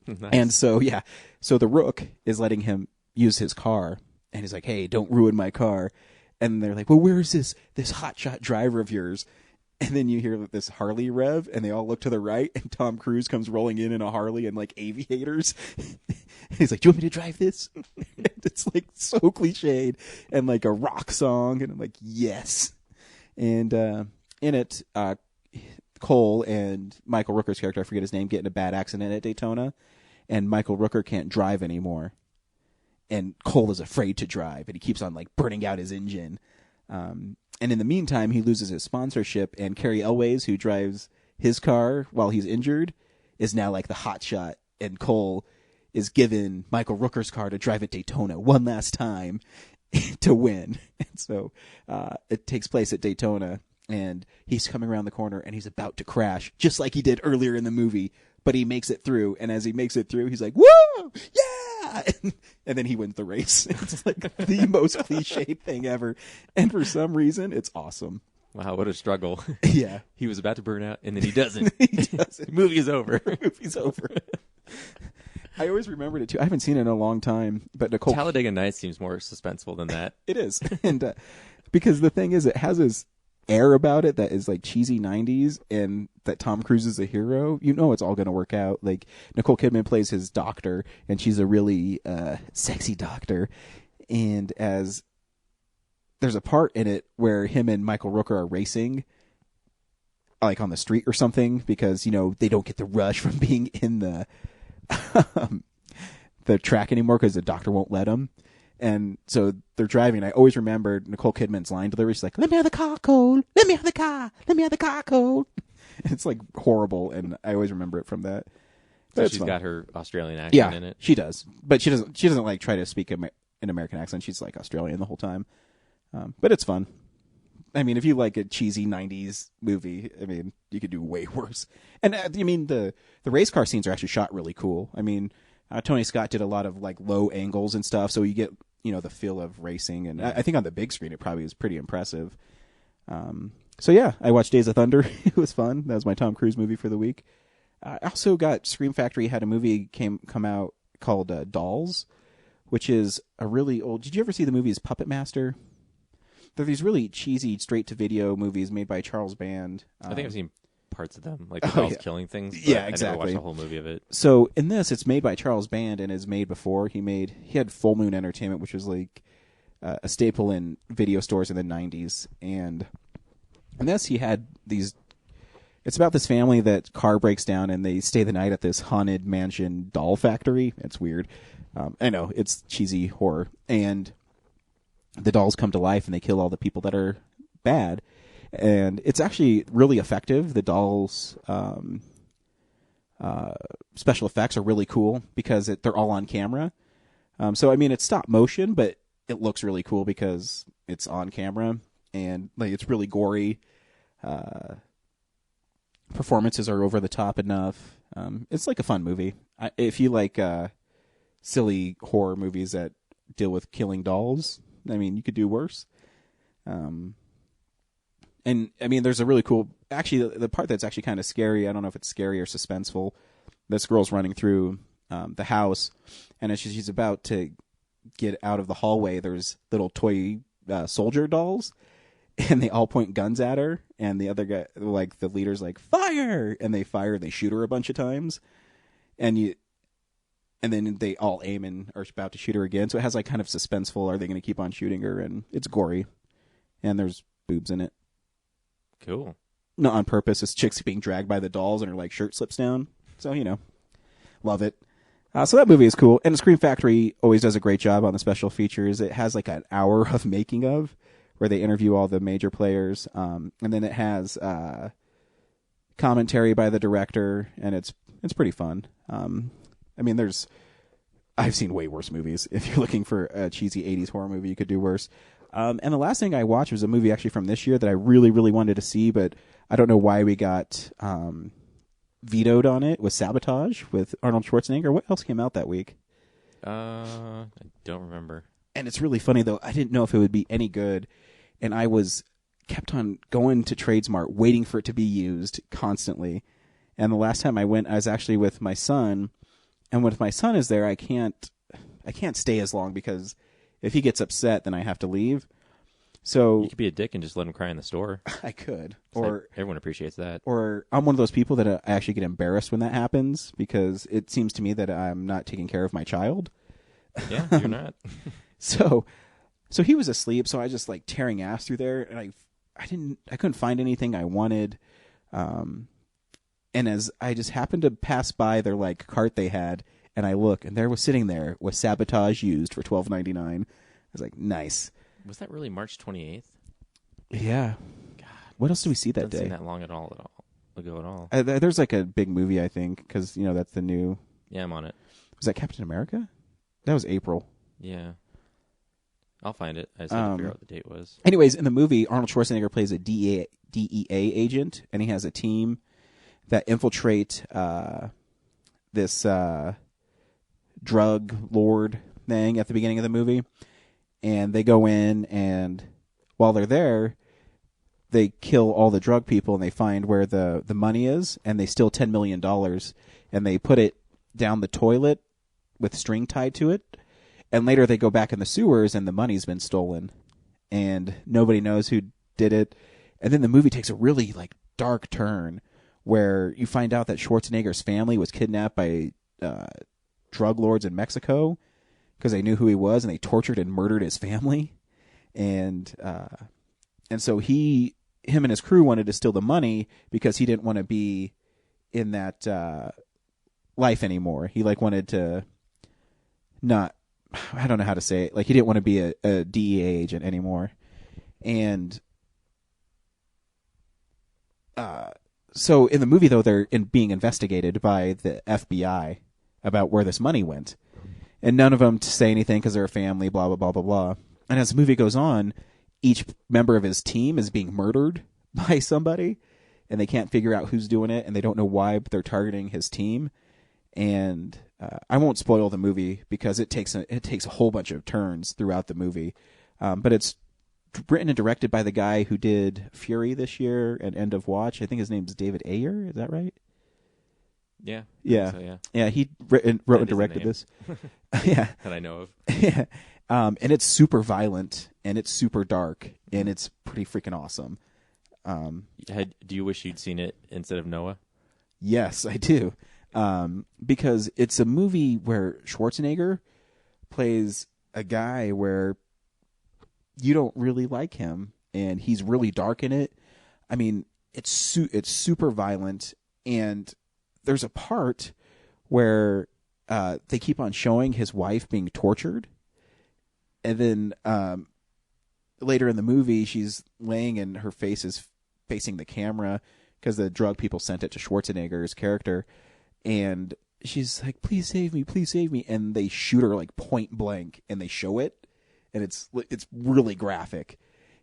Nice. And so the Rook is letting him use his car, and he's like, "Hey, don't ruin my car." And they're like, "Well, where is this hotshot driver of yours?" And then you hear this Harley rev, and they all look to the right, and Tom Cruise comes rolling in a Harley and like aviators. He's like, "Do you want me to drive this?" It's like so cliched, and like a rock song, and I'm like, yes. And in it, Cole and Michael Rooker's character, I forget his name, get in a bad accident at Daytona, and Michael Rooker can't drive anymore, and Cole is afraid to drive, and he keeps on like burning out his engine. And in the meantime, he loses his sponsorship, and Carrie Elways, who drives his car while he's injured, is now like the hot shot, and Cole is given Michael Rooker's car to drive at Daytona one last time to win. And so it takes place at Daytona, and he's coming around the corner, and he's about to crash, just like he did earlier in the movie, but he makes it through, and as he makes it through, he's like, woo! Yeah! And then he wins the race. It's like the most cliched thing ever. And for some reason, it's awesome. Wow, what a struggle. Yeah. He was about to burn out, and then he doesn't. He doesn't. The movie is over. Movie's over. I always remembered it, too. I haven't seen it in a long time. But Nicole... Talladega Nights seems more suspenseful than that. It is. And because the thing is, it has this air about it that is like cheesy 90s, and that Tom Cruise is a hero. You know it's all going to work out. Like Nicole Kidman plays his doctor, and she's a really sexy doctor. And as there's a part in it where him and Michael Rooker are racing like on the street or something, because you know they don't get the rush from being in the track anymore because the doctor won't let them. And so they're driving. I always remembered Nicole Kidman's line delivery. She's like, "Let me have the car, Cole. Let me have the car. Let me have the car, Cole." It's like horrible, and I always remember it from that. So she's got her Australian accent in it. She does, but she doesn't like try to speak an American accent. She's like Australian the whole time. But it's fun. I mean, if you like a cheesy 90s movie, I mean, you could do way worse. And I mean, the race car scenes are actually shot really cool. I mean, Tony Scott did a lot of like low angles and stuff, so you get, you know, the feel of racing. And I think on the big screen, it probably was pretty impressive. So yeah, I watched Days of Thunder. It was fun. That was my Tom Cruise movie for the week. I also got Scream Factory had a movie come out called Dolls, which is a really old. Did you ever see the movies Puppet Master? They're these really cheesy straight-to-video movies made by Charles Band. I think I've seen parts of them, like the dolls killing things. But Yeah, I exactly. never watched the whole movie of it. So in this, it's made by Charles Band and is made before. He had Full Moon Entertainment, which was like a staple in video stores in the 90s. And in this, he had these... It's about this family that car breaks down and they stay the night at this haunted mansion doll factory. It's weird. I know it's cheesy horror, and the dolls come to life and they kill all the people that are bad, and it's actually really effective. The dolls special effects are really cool because they're all on camera. So I mean, it's stop motion, but it looks really cool because it's on camera, and like it's really gory. Performances are over the top enough. It's like a fun movie. If you like silly horror movies that deal with killing dolls, I mean, you could do worse. And I mean, there's a really cool. Actually, the part that's actually kind of scary. I don't know if it's scary or suspenseful. This girl's running through the house, and as she's about to get out of the hallway, there's little toy soldier dolls, and they all point guns at her. And the other guy, like the leader's, like fire, and they fire. And they shoot her a bunch of times, and then they all aim and are about to shoot her again. So it has like kind of suspenseful. Are they going to keep on shooting her? And it's gory, and there's boobs in it. Cool. Not on purpose. This chick's being dragged by the dolls, and her like shirt slips down. So love it. So that movie is cool, and Scream Factory always does a great job on the special features. It has like an hour of making of, where they interview all the major players, and then it has commentary by the director, and it's pretty fun. I mean, I've seen way worse movies. If you're looking for a cheesy 80s horror movie, you could do worse. And the last thing I watched was a movie actually from this year that I really, really wanted to see, but I don't know why we got vetoed on it, was Sabotage with Arnold Schwarzenegger. What else came out that week? I don't remember. And it's really funny, though. I didn't know if it would be any good, and I kept on going to Tradesmart, waiting for it to be used constantly. And the last time I went, I was actually with my son, and when my son is there, I can't stay as long because if he gets upset, then I have to leave. So you could be a dick and just let him cry in the store. I could, or everyone appreciates that. Or I'm one of those people that I actually get embarrassed when that happens because it seems to me that I'm not taking care of my child. Yeah, you're not. So he was asleep, so I was just like tearing ass through there, and I couldn't find anything I wanted. And as I just happened to pass by their like cart they had, and I look, and there was sitting there was Sabotage used for $12.99. I was like, nice. Was that really March 28th? Yeah. God, what else do we see that day? Doesn't seem that long ago at all. There's like a big movie, I think, because that's the new. Yeah, I'm on it. Was that Captain America? That was April. Yeah. I'll find it. I just had to figure out what the date was. Anyways, in the movie, Arnold Schwarzenegger plays a DEA agent, and he has a team that infiltrate this drug lord thing at the beginning of the movie. And they go in, and while they're there, they kill all the drug people, and they find where the money is, and they steal $10 million, and they put it down the toilet with string tied to it. And later they go back in the sewers, and the money's been stolen, and nobody knows who did it. And then the movie takes a really like dark turn, where you find out that Schwarzenegger's family was kidnapped by drug lords in Mexico because they knew who he was, and they tortured and murdered his family. And so him and his crew wanted to steal the money because he didn't want to be in that life anymore. He like wanted to not. I don't know how to say it. Like, he didn't want to be a DEA agent anymore. And so in the movie, though, they're being investigated by the FBI about where this money went. And none of them to say anything because they're a family, blah, blah, blah, blah, blah. And as the movie goes on, each member of his team is being murdered by somebody, and they can't figure out who's doing it, and they don't know why, but they're targeting his team. And I won't spoil the movie because it takes a whole bunch of turns throughout the movie. But it's written and directed by the guy who did Fury this year and End of Watch. I think his name's David Ayer. Is that right? Yeah. Yeah. So, yeah. Yeah. He wrote and directed this. Yeah. That I know of. Yeah. And it's super violent, and it's super dark, and it's pretty freaking awesome. Do you wish you'd seen it instead of Noah? Yes, I do. Because it's a movie where Schwarzenegger plays a guy where you don't really like him, and he's really dark in it. I mean, it's super violent, and there's a part where they keep on showing his wife being tortured. And then later in the movie, she's laying and her face is facing the camera because the drug people sent it to Schwarzenegger's character. And she's like, please save me, please save me. And they shoot her like point blank and they show it. And it's really graphic.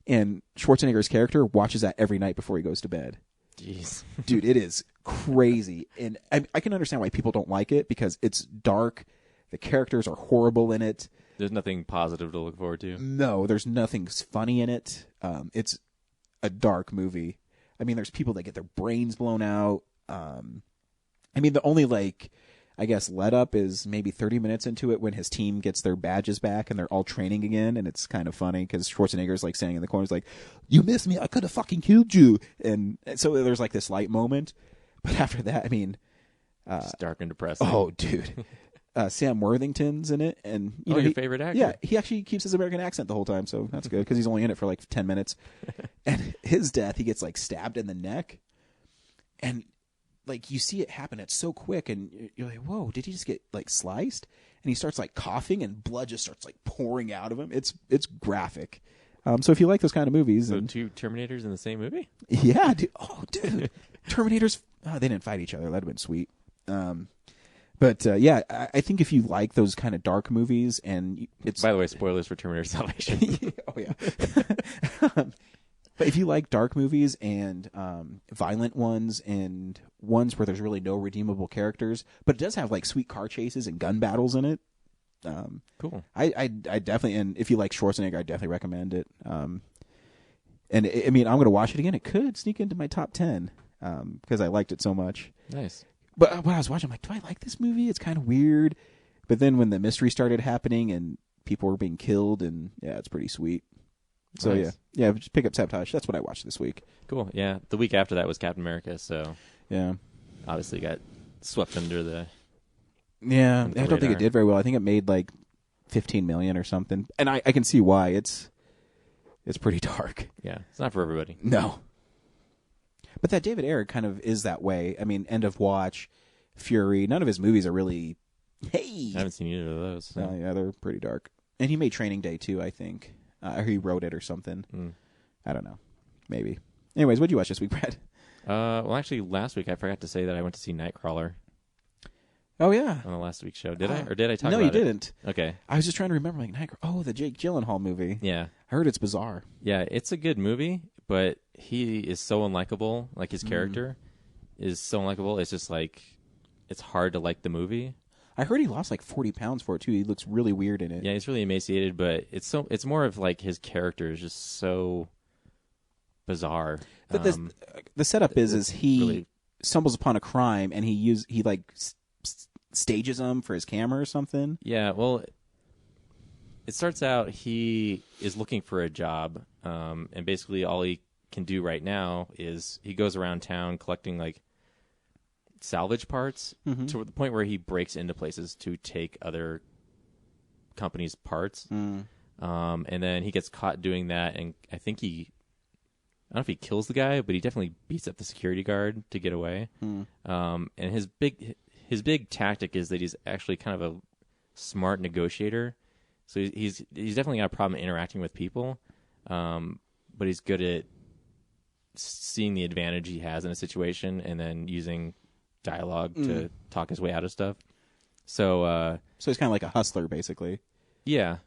And Schwarzenegger's character watches that every night before he goes to bed. Jeez. Dude, it is crazy. And I can understand why people don't like it because it's dark. The characters are horrible in it. There's nothing positive to look forward to. No, there's nothing funny in it. It's a dark movie. I mean, there's people that get their brains blown out. I mean, the only, like, I guess, let up is maybe 30 minutes into it when his team gets their badges back and they're all training again. And it's kind of funny because Schwarzenegger's, like, standing in the corner. He's like, you missed me. I could have fucking killed you. And so there's, like, this light moment. But after that, I mean... it's dark and depressing. Oh, dude. Sam Worthington's in it, and your favorite actor? Yeah, he actually keeps his American accent the whole time, so that's good because he's only in it for like 10 minutes. And his death, he gets like stabbed in the neck, and like you see it happen. It's so quick, and you're like, "Whoa, did he just get like sliced?" And he starts like coughing, and blood just starts like pouring out of him. It's graphic. So if you like those kind of movies, so two Terminators in the same movie? Yeah, dude. Oh, dude, Terminators. Oh, they didn't fight each other. That'd have been sweet. But yeah, I think if you like those kind of dark movies, and it's by the way, spoilers for Terminator Salvation. Oh yeah. But if you like dark movies and violent ones and ones where there's really no redeemable characters, but it does have like sweet car chases and gun battles in it. Cool. I definitely, and if you like Schwarzenegger, I definitely recommend it. And I mean, I'm going to watch it again. It could sneak into my top 10 because I liked it so much. Nice. But when I was watching, I'm like, do I like this movie? It's kind of weird. But then when the mystery started happening and people were being killed, and yeah, it's pretty sweet. So nice. yeah, just pick up Sabotage. That's what I watched this week. Cool. Yeah, the week after that was Captain America, so yeah, obviously got swept under the. Yeah, the I don't think it did very well. I think it made like 15 million or something, and I can see why. It's pretty dark. Yeah, it's not for everybody. No. But that David Ayer kind of is that way. I mean, End of Watch, Fury, none of his movies are really, hey. I haven't seen either of those. So. Yeah, they're pretty dark. And he made Training Day, too, I think. Or he wrote it or something. I don't know. Maybe. Anyways, what'd you watch this week, Brad? Well, actually, last week I forgot to say that I went to see Nightcrawler. Oh, yeah. On the last week's show. Did I? Or did I talk about it? No, you didn't. Okay. I was just trying to remember, like, Nightcrawler. Oh, the Jake Gyllenhaal movie. Yeah. I heard it's bizarre. Yeah, it's a good movie, but he is so unlikable. Like, his character is so unlikable. It's just, like, it's hard to like the movie. I heard he lost, like, 40 pounds for it, too. He looks really weird in it. Yeah, he's really emaciated, but it's more of, like, his character is just so bizarre. But the setup is he really stumbles upon a crime, and he stages them for his camera or something. Yeah, well, it starts out he is looking for a job, and basically all he can do right now is he goes around town collecting like salvage parts to the point where he breaks into places to take other companies' parts, and then he gets caught doing that, and I think I don't know if he kills the guy, but he definitely beats up the security guard to get away. And his big tactic is that he's actually kind of a smart negotiator. So he's definitely got a problem interacting with people, but he's good at seeing the advantage he has in a situation and then using dialogue to talk his way out of stuff. So he's kind of like a hustler, basically. Yeah.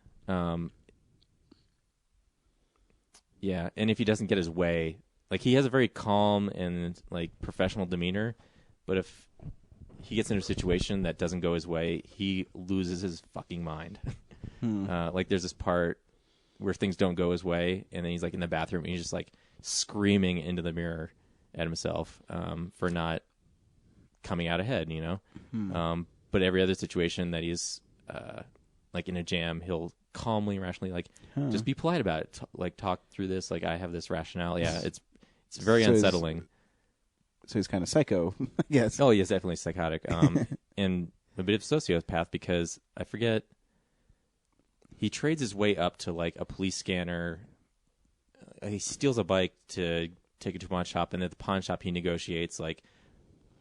Yeah, and if he doesn't get his way, like he has a very calm and like professional demeanor, but if he gets into a situation that doesn't go his way, he loses his fucking mind. Like there's this part where things don't go his way, and then he's like in the bathroom, and he's just like screaming into the mirror at himself for not coming out ahead, you know. But every other situation that he's like in a jam, he'll calmly, rationally, like just be polite about it. Like talk through this. Like I have this rationale. Yeah, it's very unsettling. So he's kind of psycho, I guess. Oh, he's definitely psychotic, and a bit of sociopath because I forget. He trades his way up to like a police scanner. He steals a bike to take it to a pawn shop, and at the pawn shop he negotiates like,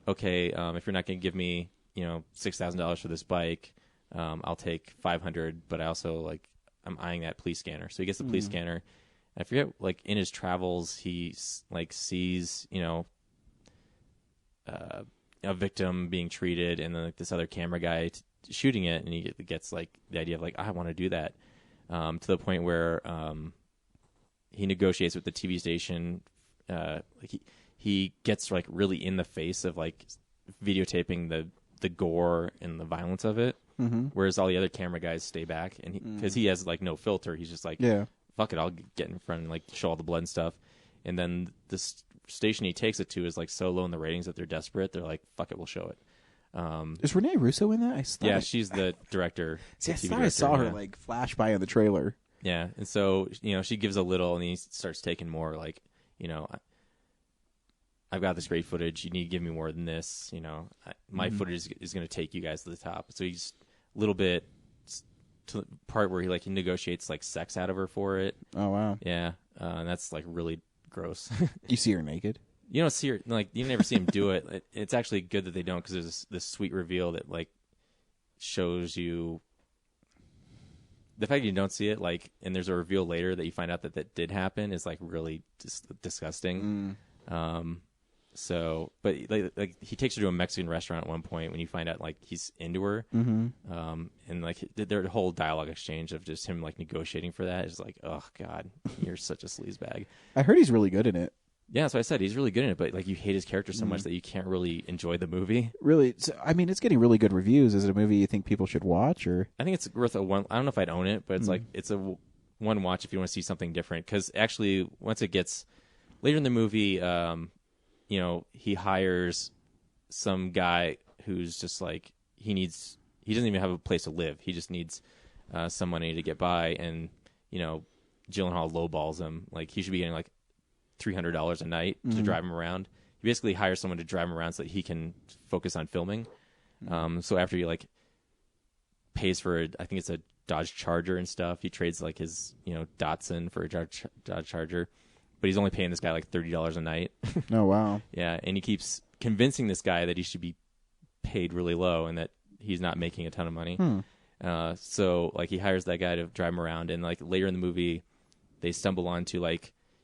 okay, if you're not going to give me $6,000 for this bike. I'll take $500, but I also I'm eyeing that police scanner. So he gets the police scanner. I forget, in his travels, he sees, a victim being treated, and then this other camera guy shooting it, and he gets the idea of I want to do that, to the point where he negotiates with the TV station. He gets really in the face of videotaping the gore and the violence of it, whereas all the other camera guys stay back, and because he has no filter, he's just fuck it, I'll get in front and show all the blood and stuff. And then this station he takes it to is so low in the ratings that they're desperate. They're fuck it, we'll show it. Is Renee Russo in that? Yeah, she's the director. See, the TV I thought I director, saw her flash by in the trailer. Yeah, and so she gives a little, and he starts taking more. I've got this great footage. You need to give me more than this. My footage is going to take you guys to the top. So he's a little bit to the part where he negotiates sex out of her for it. Oh wow. Yeah, and that's really gross. You see her naked? You don't see her you never see him do it. It's actually good that they don't, because there's this sweet reveal that shows you the fact you don't see it and there's a reveal later that you find out that did happen is really just disgusting. So, but he takes her to a Mexican restaurant at one point when you find out he's into her, and their whole dialogue exchange of just him negotiating for that is oh god, you're such a sleazebag. I heard he's really good in it. Yeah, that's what I said. He's really good in it, but you hate his character so much that you can't really enjoy the movie. Really, so, I mean, it's getting really good reviews. Is it a movie you think people should watch, or? I think it's worth a one. I don't know if I'd own it, but it's it's a one watch if you want to see something different. Because actually, once it gets later in the movie, he hires some guy who's just he doesn't even have a place to live. He just needs some money to get by, and Gyllenhaal lowballs him. He should be getting $300 a night to drive him around. He basically hires someone to drive him around so that he can focus on filming. So after he pays for I think it's a Dodge Charger and stuff, he trades his Datsun for a Dodge Charger. But he's only paying this guy $30 a night. Oh, wow. Yeah, and he keeps convincing this guy that he should be paid really low and that he's not making a ton of money. So he hires that guy to drive him around, and later in the movie, they stumble onto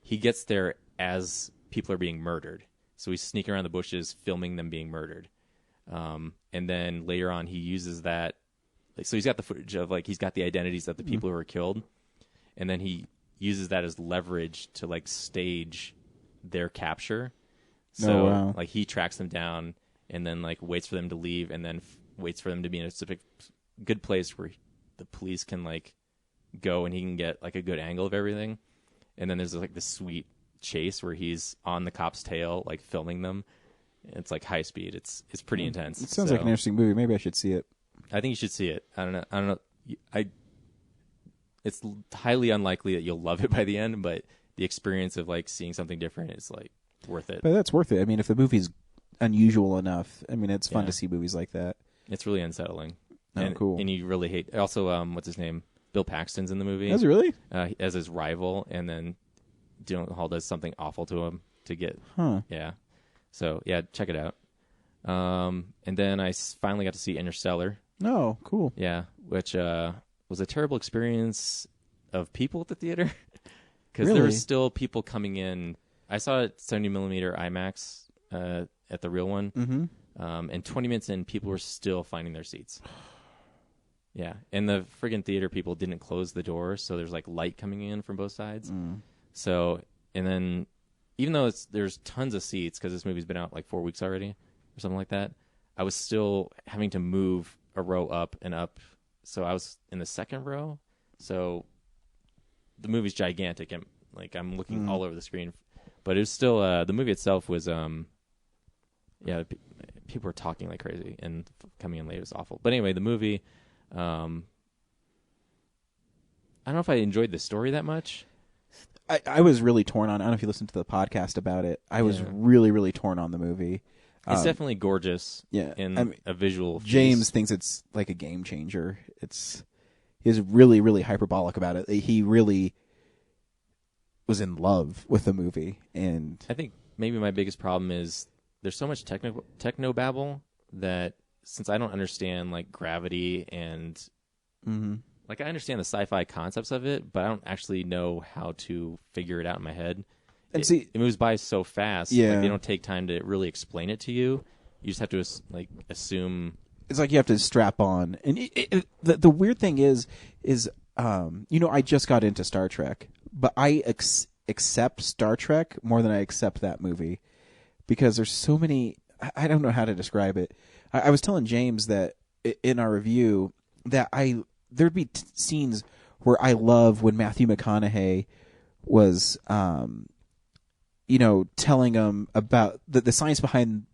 he gets there as people are being murdered. So he's sneaking around the bushes, filming them being murdered. And then later on, he uses that. So he's got the footage of he's got the identities of the people who were killed, and then he uses that as leverage to stage their capture. So he tracks them down and then waits for them to leave, and then waits for them to be in a specific good place where the police can go and he can get a good angle of everything. And then there's this sweet chase where he's on the cop's tail filming them. It's high speed. It's pretty intense. It sounds like an interesting movie. Maybe I should see it. I think you should see it. I don't know. It's highly unlikely that you'll love it by the end, but the experience of seeing something different is worth it. But that's worth it. I mean, if the movie's unusual enough, I mean, it's fun to see movies like that. It's really unsettling. Oh, cool. And you really hate. Also, what's his name? Bill Paxton's in the movie. Is it really? As his rival, and then Gyllenhaal does something awful to him to get. Yeah. So yeah, check it out. And then I finally got to see Interstellar. Oh, cool. Yeah, which was a terrible experience of people at the theater, because there were still people coming in. I saw it 70mm IMAX at the real one, and 20 minutes in, people were still finding their seats. Yeah, and the friggin' theater people didn't close the doors, so there's light coming in from both sides. So, and then even though there's tons of seats, because this movie's been out 4 weeks already or something like that, I was still having to move a row up and up. So I was in the second row. So the movie's gigantic, and I'm looking all over the screen. But it was still the movie itself was people were talking like crazy, and coming in late was awful. But anyway, the movie, I don't know if I enjoyed the story that much. I was really torn on. I don't know if you listened to the podcast about it. I was really, really torn on the movie. It's definitely gorgeous. Yeah, in a visual. James thinks it's a game changer. He's really, really hyperbolic about it. He really was in love with the movie, and I think maybe my biggest problem is there's so much techno babble that since I don't understand like gravity and like I understand the sci-fi concepts of it, but I don't actually know how to figure it out in my head. And it moves by so fast. Yeah. Like, they don't take time to really explain it to you. You just have to assume. It's like you have to strap on. And the weird thing is I just got into Star Trek, but I accept Star Trek more than I accept that movie because there's so many. I don't know how to describe it. I was telling James that in our review that there'd be scenes where I love when Matthew McConaughey was, telling him about the science behind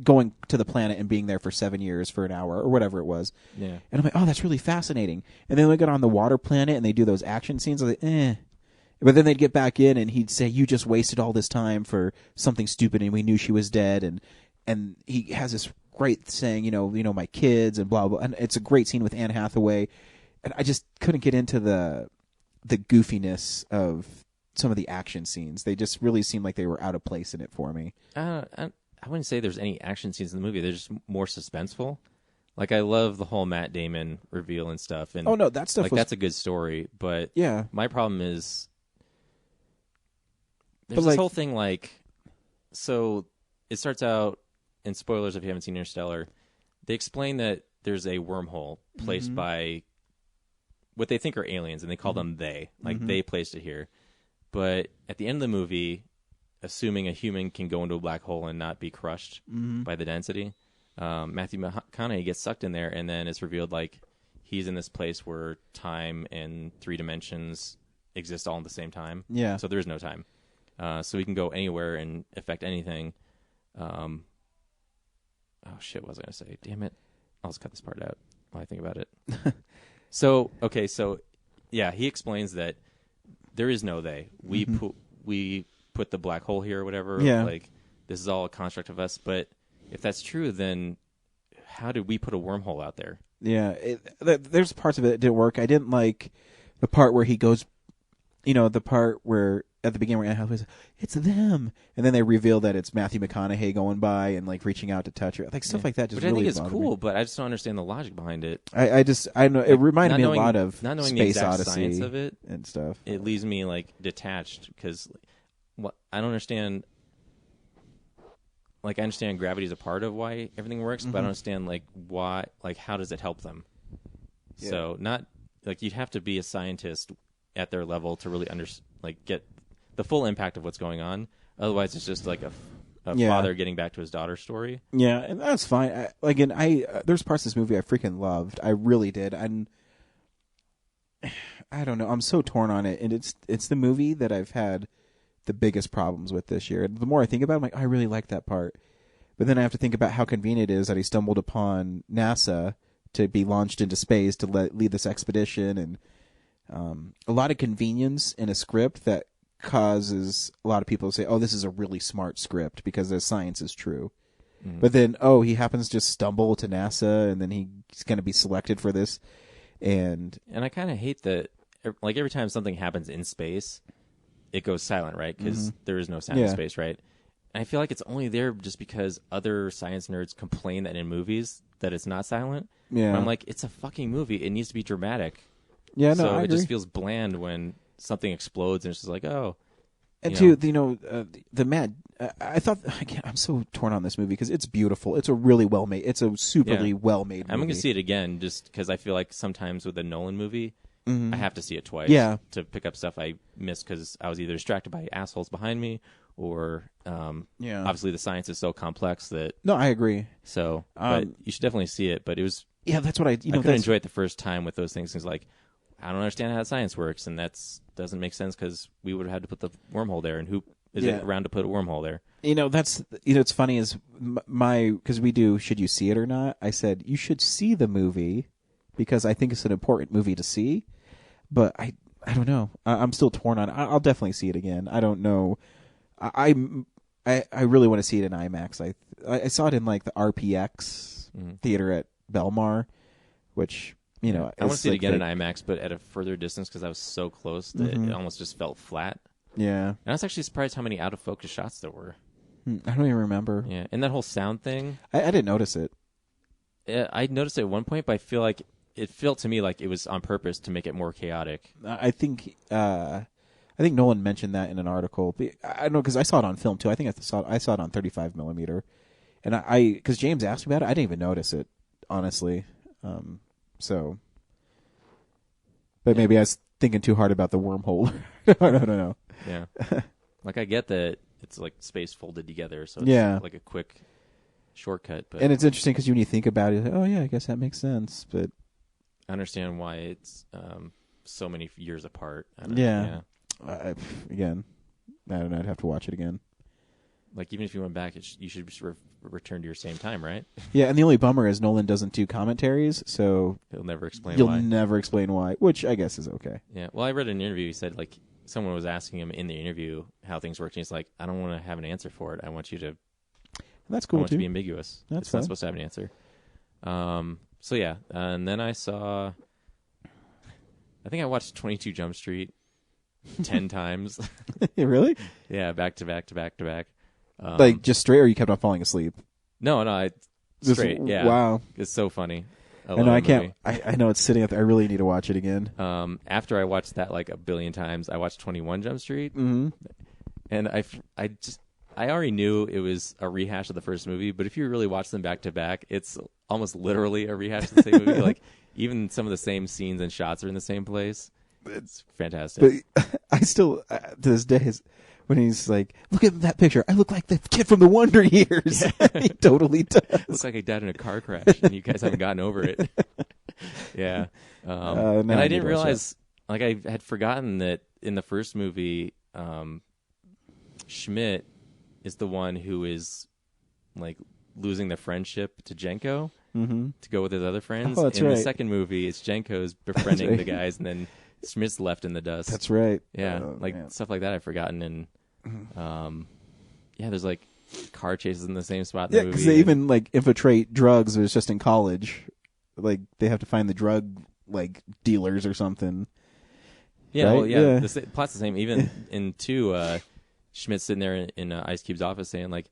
going to the planet and being there for 7 years for an hour or whatever it was. Yeah. And I'm like, oh, that's really fascinating. And then we get on the water planet and they do those action scenes. I'm like, eh. But then they'd get back in and he'd say, you just wasted all this time for something stupid and we knew she was dead. And he has this great saying, my kids and blah, blah. And it's a great scene with Anne Hathaway. And I just couldn't get into the goofiness of some of the action scenes. They just really seemed like they were out of place in it for me. I wouldn't say there's any action scenes in the movie. They're just more suspenseful. Like, I love the whole Matt Damon reveal and stuff. And oh, no, that stuff that's a good story. But yeah, my problem is there's this whole thing, so it starts out, and spoilers if you haven't seen Interstellar, they explain that there's a wormhole placed by what they think are aliens, and they call them they. Like, they placed it here. But at the end of the movie, assuming a human can go into a black hole and not be crushed by the density, Matthew McConaughey gets sucked in there, and then it's revealed like he's in this place where time and 3 dimensions exist all at the same time. Yeah. So there is no time. So he can go anywhere and affect anything. Oh shit! What was I going to say? Damn it! I'll just cut this part out while I think about it. So yeah, he explains that there is no they. We put the black hole here or whatever. Yeah. Like, this is all a construct of us. But if that's true, then how did we put a wormhole out there? Yeah, there's parts of it that didn't work. I didn't like the part where he goes, the part where at the beginning where Anne Hathaway says, it's them, and then they reveal that it's Matthew McConaughey going by and like reaching out to touch her, like stuff like that. Just Which really I think is cool, me. But I just don't understand the logic behind it. I know it reminded me a lot of not knowing Space the exact Odyssey science of it and stuff. It leaves me like detached because I don't understand. Like, I understand gravity is a part of why everything works, but I don't understand like why, like how does it help them? Yeah. So not like you'd have to be a scientist at their level to really get the full impact of what's going on. Otherwise, it's just like a father getting back to his daughter's story. Yeah, and that's fine. There's parts of this movie I freaking loved. I really did. And I don't know. I'm so torn on it, and it's the movie that I've had the biggest problems with this year. The more I think about it, I'm like, I really like that part. But then I have to think about how convenient it is that he stumbled upon NASA to be launched into space to lead this expedition, and a lot of convenience in a script that causes a lot of people to say, oh, this is a really smart script because the science is true. But then, he happens to just stumble to NASA, and then he's going to be selected for this. And I kind of hate that, like, every time something happens in space, it goes silent, right? Because there is no sound in space, right? And I feel like it's only there just because other science nerds complain that in movies that it's not silent. Yeah. But I'm like, it's a fucking movie. It needs to be dramatic. Yeah, no, so I it agree. just feels bland when something explodes and it's just like, oh. And the Mad. I thought, again, I'm so torn on this movie because it's beautiful. It's a really well made. It's a superly well made movie. I'm going to see it again just because I feel like sometimes with a Nolan movie, I have to see it twice to pick up stuff I missed because I was either distracted by assholes behind me or obviously the science is so complex that... No, I agree. So, but you should definitely see it. But it was... Yeah, that's what I couldn't enjoy it the first time with those things. It's like, I don't understand how science works, and that doesn't make sense because we would have had to put the wormhole there, and who is it around to put a wormhole there? That's... it's funny is because we do should you see it or not, I said you should see the movie because I think it's an important movie to see. But I don't know. I'm still torn on it. I'll definitely see it again. I don't know. I really want to see it in IMAX. I saw it in like the RPX theater at Belmar, which I want to see it again in IMAX, but at a further distance because I was so close that it almost just felt flat. Yeah, and I was actually surprised how many out of focus shots there were. I don't even remember. Yeah, and that whole sound thing. I didn't notice it. I noticed it at one point, but I feel like it felt to me like it was on purpose to make it more chaotic. I think Nolan mentioned that in an article. But I don't know, because I saw it on film too. I think I saw it on 35 millimeter, and because James asked me about it, I didn't even notice it, honestly. So, but maybe I was thinking too hard about the wormhole. I don't know. Yeah, like I get that it's like space folded together, so it's like a quick shortcut. But and it's interesting because when you think about it, oh yeah, I guess that makes sense. But I understand why it's so many years apart. Again, I don't know. I'd have to watch it again. Like, even if you went back, you should return to your same time, right? Yeah, and the only bummer is Nolan doesn't do commentaries, so He'll never explain you'll why. never explain why, which I guess is okay. Yeah. Well, I read an interview. He said, like, someone was asking him in the interview how things work, and he's like, I don't want to have an answer for it. I want you to... That's cool, I want too. it to be ambiguous. That's it's fine. not supposed to have an answer. So, yeah. And then I saw... I think I watched 22 Jump Street 10 times. Really? Yeah, back to back to back to back. Like, just straight, or you kept on falling asleep? No, straight. Yeah. Wow. It's so funny. I know I can't. I know it's sitting up there. I really need to watch it again. After I watched that like a billion times, I watched 21 Jump Street, and I already knew it was a rehash of the first movie. But if you really watch them back to back, it's almost literally a rehash of the same movie. Like, even some of the same scenes and shots are in the same place. It's fantastic. But I still, to this day, when he's like, "Look at that picture. I look like the kid from the Wonder Years." Yeah. He totally does. Looks like he died in a car crash, and you guys haven't gotten over it. Yeah. And I didn't realize, like, I had forgotten that in the first movie, Schmidt is the one who is, like, losing the friendship to Jenko to go with his other friends. Oh, that's in right. the second movie, it's Jenko's befriending the guys, and then Schmidt's left in the dust. That's right. Yeah, Man. stuff like that I've forgotten. And there's like car chases in the same spot in the movie. Because they even like infiltrate drugs. It was just in college. Like, they have to find the drug like dealers or something. Yeah, right? well, yeah. The plot's the same. Even in 2, Schmidt's sitting there in Ice Cube's office saying, like,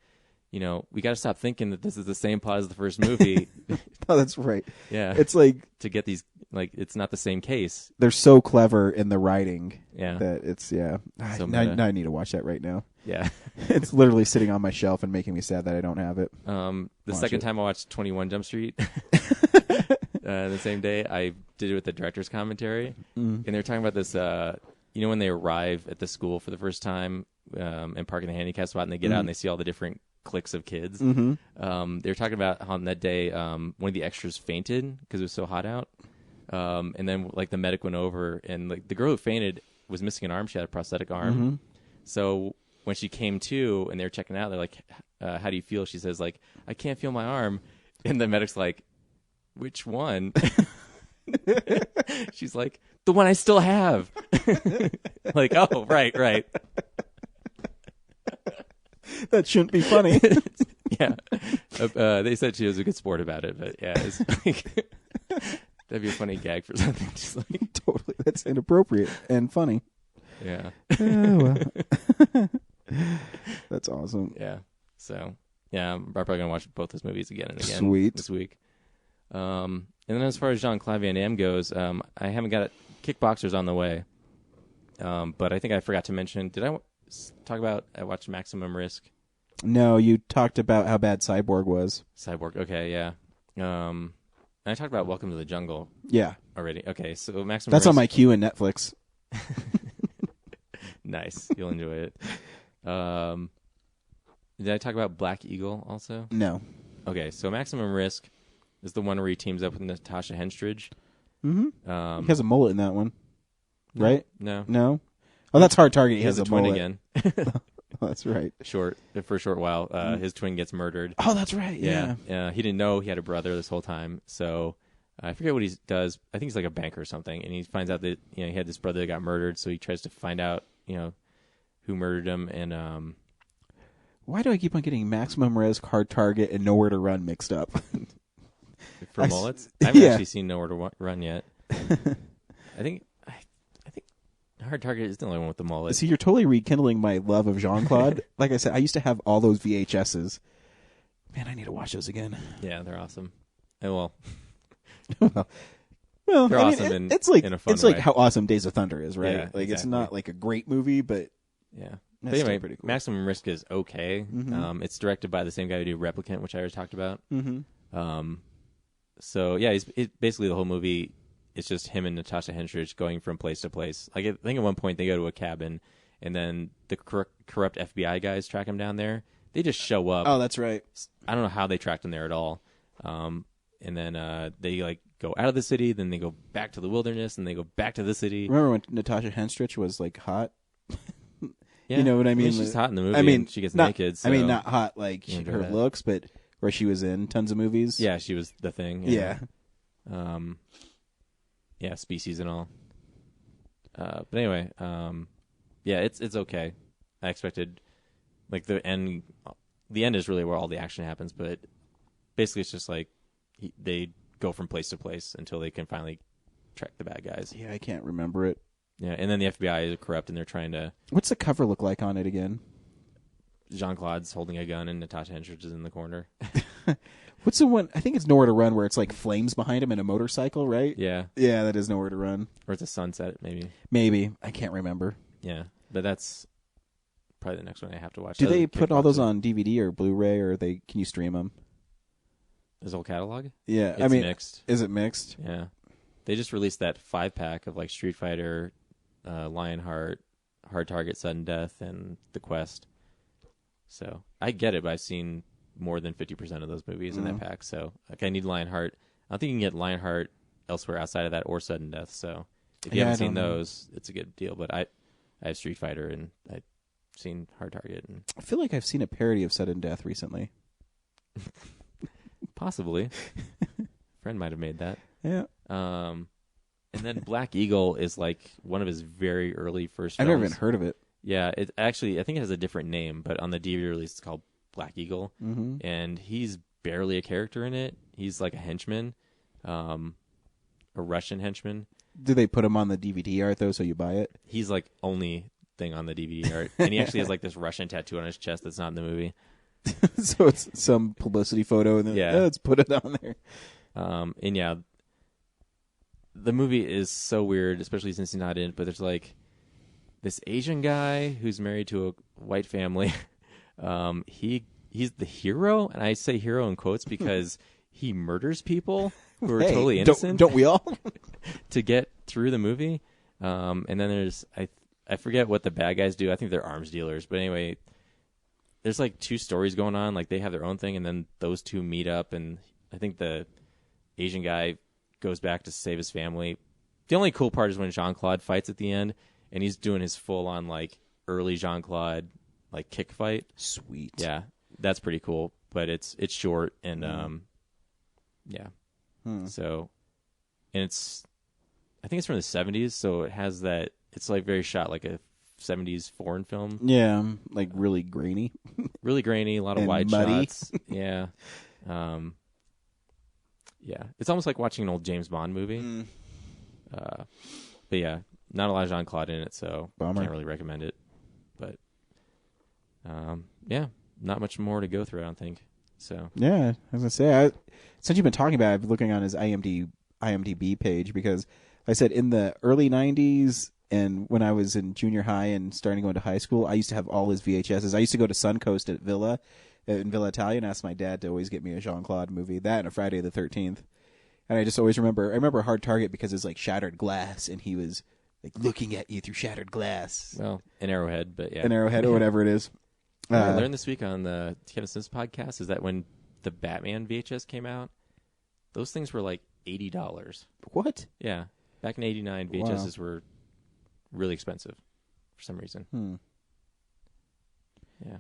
you know, we got to stop thinking that this is the same plot as the first movie. Oh, that's right. Yeah. It's like, to get these, like, it's not the same case. they're so clever in the writing. Yeah. That it's, yeah. So Now I need to watch that right now. Yeah. It's literally sitting on my shelf and making me sad that I don't have it. The second time I watched 21 Jump Street, the same day, I did it with the director's commentary. And they're talking about this, when they arrive at the school for the first time and park in the handicap spot, and they get out and they see all the different cliques of kids. They were talking about how on that day, one of the extras fainted because it was so hot out. And then, like, the medic went over, and, like, the girl who fainted was missing an arm. She had a prosthetic arm. So when she came to and they were checking out, they're like, how do you feel? She says, like, I can't feel my arm. And the medic's like, which one? She's like, the one I still have. Like, oh, right. That shouldn't be funny. Yeah. They said she was a good sport about it, but yeah, it's like, that'd be a funny gag for something. Just like, Totally. That's inappropriate and funny. yeah. Oh, well. That's awesome. Yeah. So, yeah, I'm probably going to watch both those movies again and again Sweet. this week. And then as far as Jean-Claude Van Damme goes, I haven't got it. Kickboxer's on the way. But I think I forgot to mention, did I talk about, I watched Maximum Risk? No, you talked about how bad Cyborg was. Cyborg, okay, yeah. And I talked about Welcome to the Jungle Yeah. already. Okay, so Maximum That's Risk. on my queue in Netflix. Nice. You'll enjoy it. Did I talk about Black Eagle also? No. Okay, so Maximum Risk is the one where he teams up with Natasha Henstridge. He has a mullet in that one. Right? No. No? Oh, that's Hard Target. He has a twin mullet. again. Oh, that's right. For a short while. His twin gets murdered. Oh, that's right. Yeah. He didn't know he had a brother this whole time. So I forget what he does. I think he's like a banker or something. And he finds out that he had this brother that got murdered. So he tries to find out who murdered him. And Why do I keep on getting Maximum Risk, Hard Target, and Nowhere to Run mixed up? for mullets, I haven't actually seen Nowhere to Run yet. I think Hard Target is the only one with the mullet. See, you're totally rekindling my love of Jean-Claude. Like I said, I used to have all those VHSs. Man, I need to watch those again. Yeah, they're awesome. well, Well, they're I mean, awesome it's like in a fun it's like way. how awesome Days of Thunder is, right? Yeah, like it's exactly. not like a great movie, but yeah. that's But still anyway, pretty cool. Maximum Risk is okay. It's directed by the same guy who did Replicant, which I already talked about. So yeah, basically the whole movie. It's just him and Natasha Henstridge going from place to place. Like I think at one point they go to a cabin, and then the corrupt FBI guys track him down there. They just show up. Oh, that's right. I don't know how they tracked him there at all. And then they like go out of the city, then they go back to the wilderness, and they go back to the city. Remember when Natasha Henstridge was like hot? Yeah. You know what I mean? She's hot in the movie. I mean, and she gets not, naked. So I mean, not hot like you enjoy her that. looks, but where she was in tons of movies. Yeah, she was the thing. Yeah. Yeah, Species and all. But anyway, yeah, it's okay. I expected, like the end. The end is really where all the action happens, but basically it's just like they go from place to place until they can finally track the bad guys. Yeah, I can't remember it. Yeah, and then the FBI is corrupt, and they're trying to. What's the cover look like on it again? Jean-Claude's holding a gun, and Natasha Henstridge is in the corner. What's the one? I think it's Nowhere to Run, where it's like flames behind him and a motorcycle, right? Yeah, Yeah, that is Nowhere to Run. or it's a sunset, maybe. Maybe. I can't remember. Yeah, but that's probably the next one I have to watch. Do Other they than put all those Kickboxer. on DVD or Blu-ray, or can you stream them? His whole catalog? Yeah, It's I mean, mixed. is it mixed? Yeah, they just released that 5-pack of like Street Fighter, Lionheart, Hard Target, Sudden Death, and The Quest. So I get it, but I've seen more than 50% of those movies in that pack. So like, I need Lionheart. I don't think you can get Lionheart elsewhere outside of that or Sudden Death. So if you Yeah, haven't I seen don't know. those, it's a good deal. But I have Street Fighter, and I've seen Hard Target, and I feel like I've seen a parody of Sudden Death recently. possibly friend might have made that. Yeah, And then Black Eagle is like one of his very early first I've films. never even heard of it. Yeah, it actually, I think it has a different name, but on the DVD release it's called Black Eagle, Mm-hmm. and he's barely a character in it. He's like a henchman, a Russian henchman. Do they put him on the DVD art though, so you buy it? He's like only thing on the DVD art, and he actually has like this Russian tattoo on his chest that's not in the movie. So it's some publicity photo, and then Yeah. let's put it on there. And yeah, the movie is so weird, especially since he's not in it, but there's like this Asian guy who's married to a white family. He's the hero, and I say hero in quotes because he murders people who are Hey, totally innocent Don't we all? to get through the movie. And then there's I forget what the bad guys do. I think they're arms dealers, but anyway, there's like two stories going on. Like they have their own thing, and then those two meet up, and I think the Asian guy goes back to save his family. The only cool part is when Jean-Claude fights at the end, and he's doing his full-on like early Jean-Claude like kick fight. Sweet. Yeah, that's pretty cool, but it's short and yeah. So, and I think it's from the 70s, so it has that. It's like very shot like a 70s foreign film. Yeah, like really grainy. Really grainy, a lot of And wide muddy. shots. Yeah. Yeah. It's almost like watching an old James Bond movie. But yeah, not a lot of Jean-Claude in it, so Bummer. can't really recommend it. But yeah, not much more to go through, I don't think. So Yeah, I was gonna say, since you've been talking about it, I've been looking on his IMDb page because, like I said, in the early '90s and when I was in junior high and starting to go into high school, I used to have all his VHSs. I used to go to Suncoast at in Villa Italia, and ask my dad to always get me a Jean-Claude movie, that and a Friday the 13th. And I just always remember Hard Target because it's like shattered glass, and he was like looking at you through shattered glass, well, an Arrowhead, but yeah. an arrowhead or whatever it is. What I learned this week on the Kevin Smith podcast is that when the Batman VHS came out, those things were like $80. What? Yeah. Back in '89, VHSs were really expensive for some reason. Yeah.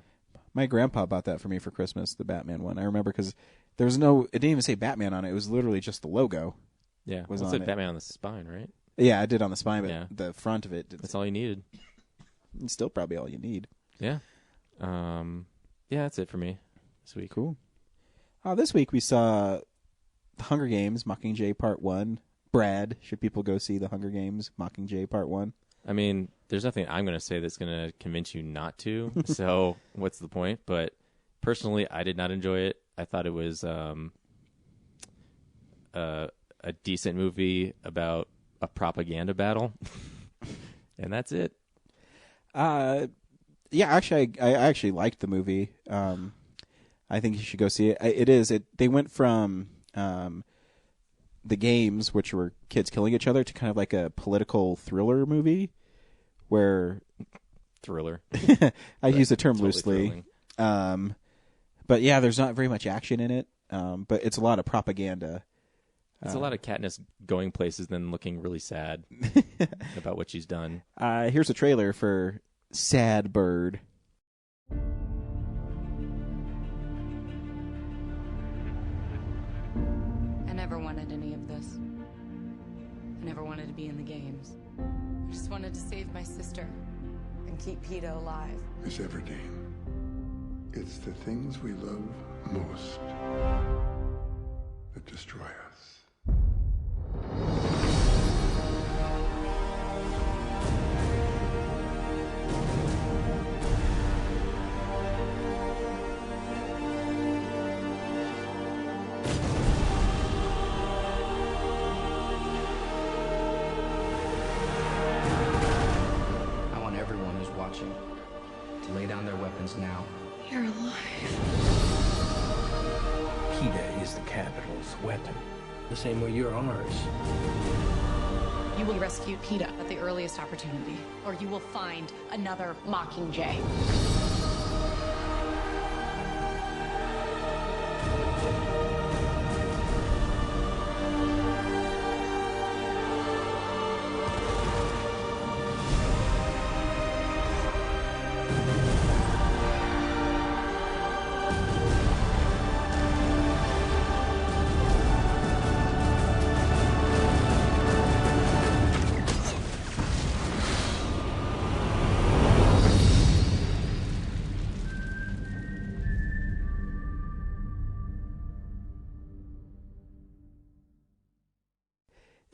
My grandpa bought that for me for Christmas, the Batman one. I remember because there was it didn't even say Batman on it. It was literally just the logo. Yeah. Was Well, it on said it. Batman on the spine, right? Yeah, I did on the spine, but Yeah. the front of it, That's all you needed. it's still probably all you need. Yeah. Yeah, that's it for me this week. Cool. This week we saw The Hunger Games, Mockingjay Part 1. Brad, should people go see The Hunger Games, Mockingjay Part 1? I mean, there's nothing I'm going to say that's going to convince you not to. So what's the point? But personally, I did not enjoy it. I thought it was a decent movie about a propaganda battle, and that's it. Yeah, actually, I actually liked the movie. I think you should go see it. They went from the games, which were kids killing each other, to kind of like a political thriller movie, where Thriller. I use the term totally loosely. thrilling. But yeah, there's not very much action in it. But it's a lot of propaganda. It's a lot of Katniss going places, then looking really sad about what she's done. Here's a trailer for Sad Bird. I never wanted any of this. I never wanted to be in the games. I just wanted to save my sister and keep Peeta alive. Miss Everdeen, it's the things we love most that destroy us. I want everyone who's watching to lay down their weapons now. You're alive. Peeta is the capital's weapon, the same way you're ours. You will rescue Peeta at the earliest opportunity, or you will find another Mockingjay.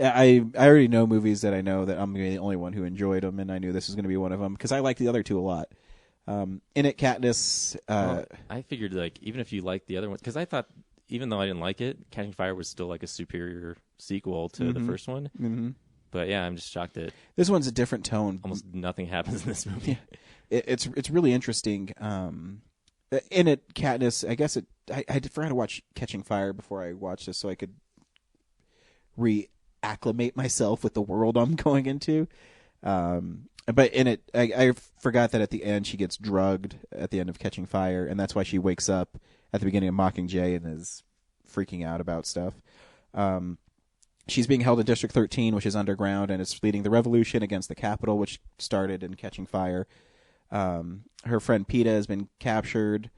I already know movies that I know that I'm going to be the only one who enjoyed them, and I knew this was going to be one of them because I like the other two a lot. In it, Katniss. I figured like even if you liked the other one, because I thought even though I didn't like it, Catching Fire was still like a superior sequel to the first one. Mm-hmm. But yeah, I'm just shocked that This one's a different tone. almost nothing happens in this movie. It's really interesting. In it, Katniss. I guess I forgot to watch Catching Fire before I watched this, so I could reacclimate myself with the world I'm going into. But in it, I forgot that at the end she gets drugged at the end of Catching Fire, and that's why she wakes up at the beginning of Mockingjay and is freaking out about stuff. She's being held in District 13, which is underground, and it's leading the revolution against the Capitol, which started in Catching Fire. Her friend Peeta has been captured,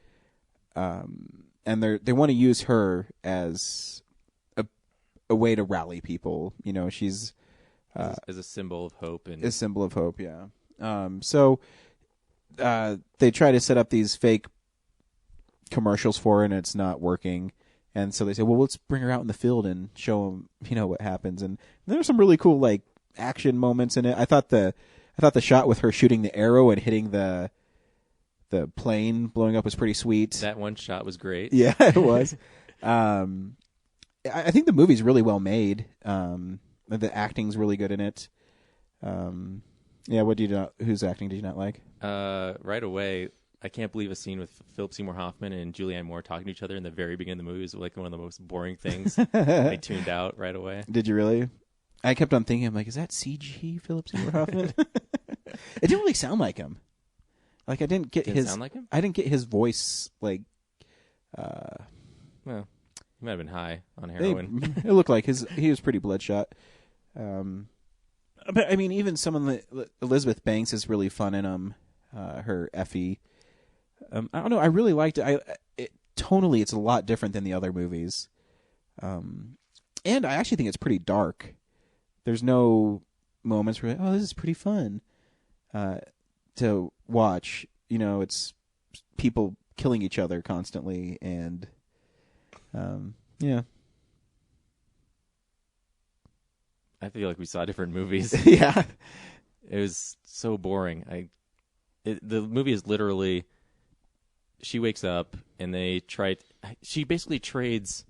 and they want to use her as a way to rally people. You know, she's As a symbol of hope. And a symbol of hope, yeah. So they try to set up these fake commercials for her, and it's not working. And so they say, well, let's bring her out in the field and show them, you know, what happens. And there's some really cool, like, action moments in it. I thought the shot with her shooting the arrow and hitting the plane blowing up was pretty sweet. that one shot was great. Yeah, it was. I think the movie's really well made. The acting's really good in it. Yeah, what do you not? Whose acting did you not like? Right away, I can't believe a scene with Philip Seymour Hoffman and Julianne Moore talking to each other in the very beginning of the movie was like one of the most boring things. I tuned out right away. Did you really? I kept on thinking, I'm like, is that CG Philip Seymour Hoffman? It didn't really sound like him. Like I didn't get Didn't sound like him? I didn't get his voice like. Well, he might have been high on heroin. It looked like he was pretty bloodshot. But I mean, even some of the Elizabeth Banks is really fun in them. Her Effie. I don't know. I really liked it. Tonally, it's a lot different than the other movies. And I actually think it's pretty dark. There's no moments where, oh, this is pretty fun to watch. You know, it's people killing each other constantly, and yeah. I feel like we saw different movies. Yeah. It was so boring. The movie is literally, she wakes up and she basically trades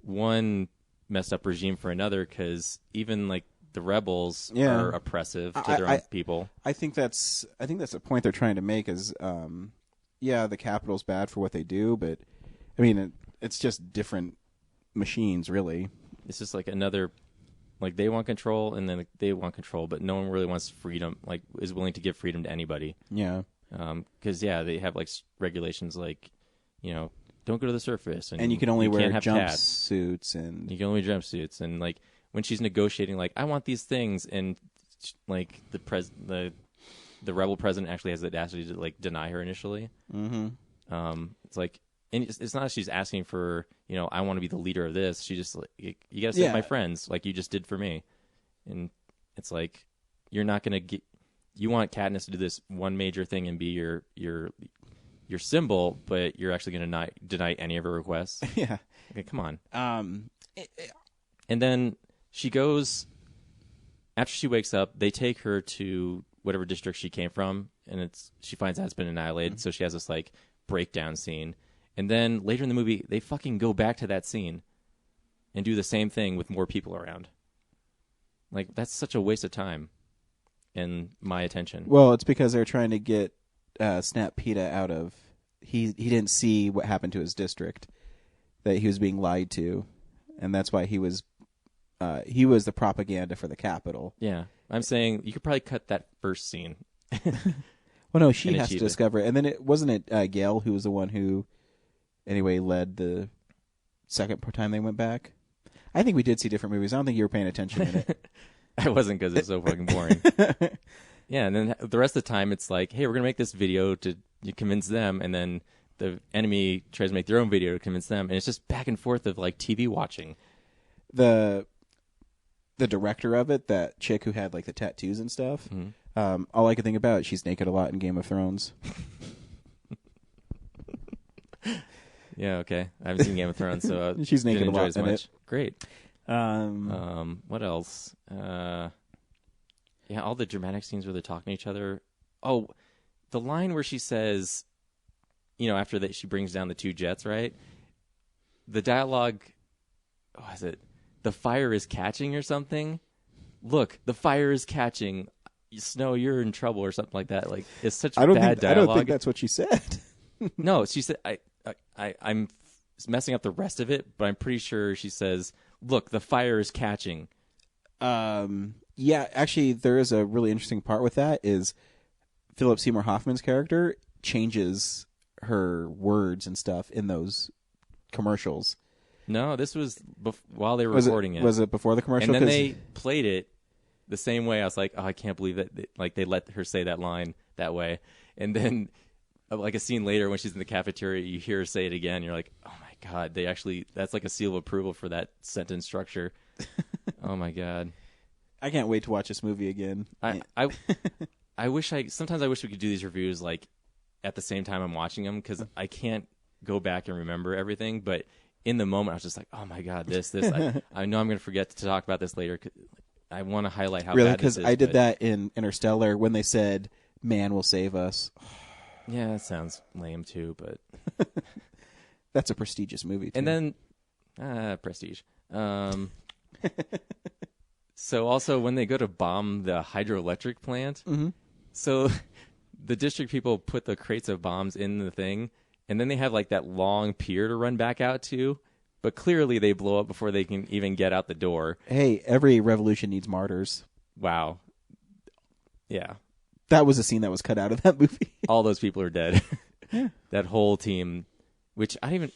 one messed up regime for another, because even like the rebels Yeah. are oppressive to their own people. I think that's a point they're trying to make is, the Capitol's bad for what they do, but I mean, it's just different machines, really. It's just like another, like they want control and then they want control, but no one really wants freedom, like is willing to give freedom to anybody. Yeah. Because they have like regulations like, don't go to the surface, and you can only wear jumpsuits, and you can only wear jumpsuits, and like when she's negotiating, like I want these things, and like the rebel president actually has the audacity to like deny her initially. Mm-hmm. It's like, and it's not that she's asking for, I want to be the leader of this. She just like, you got to save my friends, like you just did for me, and it's like you're not gonna get. You want Katniss to do this one major thing and be your symbol, but you're actually going to deny any of her requests. Yeah. Okay, come on. And then she goes, after she wakes up, they take her to whatever district she came from, and she finds out it's been annihilated, so she has this like breakdown scene. And then later in the movie, they fucking go back to that scene and do the same thing with more people around. Like, that's such a waste of time and my attention. Well, it's because they're trying to get Snap Peta out of. He didn't see what happened to his district, that he was being lied to, and that's why he was the propaganda for the Capitol. Yeah, I'm saying you could probably cut that first scene. Well, no, she has to discover it, and then it wasn't Gail who was the one who, anyway, led the second time they went back. I think we did see different movies. I don't think you were paying attention in it. I wasn't, because it's so fucking boring. Yeah, and then the rest of the time it's like, hey, we're going to make this video to convince them, and then the enemy tries to make their own video to convince them, and it's just back and forth of like TV watching. The director of it, that chick who had like the tattoos and stuff, all I could think about, she's naked a lot in Game of Thrones. Yeah, okay. I haven't seen Game of Thrones, so she's naked didn't a enjoy lot as in much. it. Great. What else? Yeah, all the dramatic scenes where they're talking to each other. Oh, the line where she says, after that she brings down the two jets, right? The dialogue, what is it? The fire is catching or something? Look, the fire is catching. Snow, you're in trouble or something like that. Like, it's such bad dialogue. I don't think that's what she said. No, she said, I'm messing up the rest of it, but I'm pretty sure she says, look, the fire is catching. Yeah, actually, there is a really interesting part with that, is Philip Seymour Hoffman's character changes her words and stuff in those commercials. No, this was while they were recording it. Was it before the commercial? And then they played it the same way. I was like, oh, I can't believe that they let her say that line that way. And then like a scene later when she's in the cafeteria, you hear her say it again. You're like, oh my God, that's like a seal of approval for that sentence structure. Oh my God. I can't wait to watch this movie again. Sometimes I wish we could do these reviews like at the same time I'm watching them, because I can't go back and remember everything. But in the moment, I was just like, oh my God, this. I know I'm going to forget to talk about this later. I want to highlight how really, bad this is. because I did that in Interstellar when they said, "Man will save us." Yeah, that sounds lame too, but that's a prestigious movie too. And then prestige. So also when they go to bomb the hydroelectric plant, so the district people put the crates of bombs in the thing, and then they have like that long pier to run back out to, but clearly they blow up before they can even get out the door. Hey, every revolution needs martyrs. Wow. Yeah. That was a scene that was cut out of that movie. All those people are dead. Yeah. That whole team, which I didn't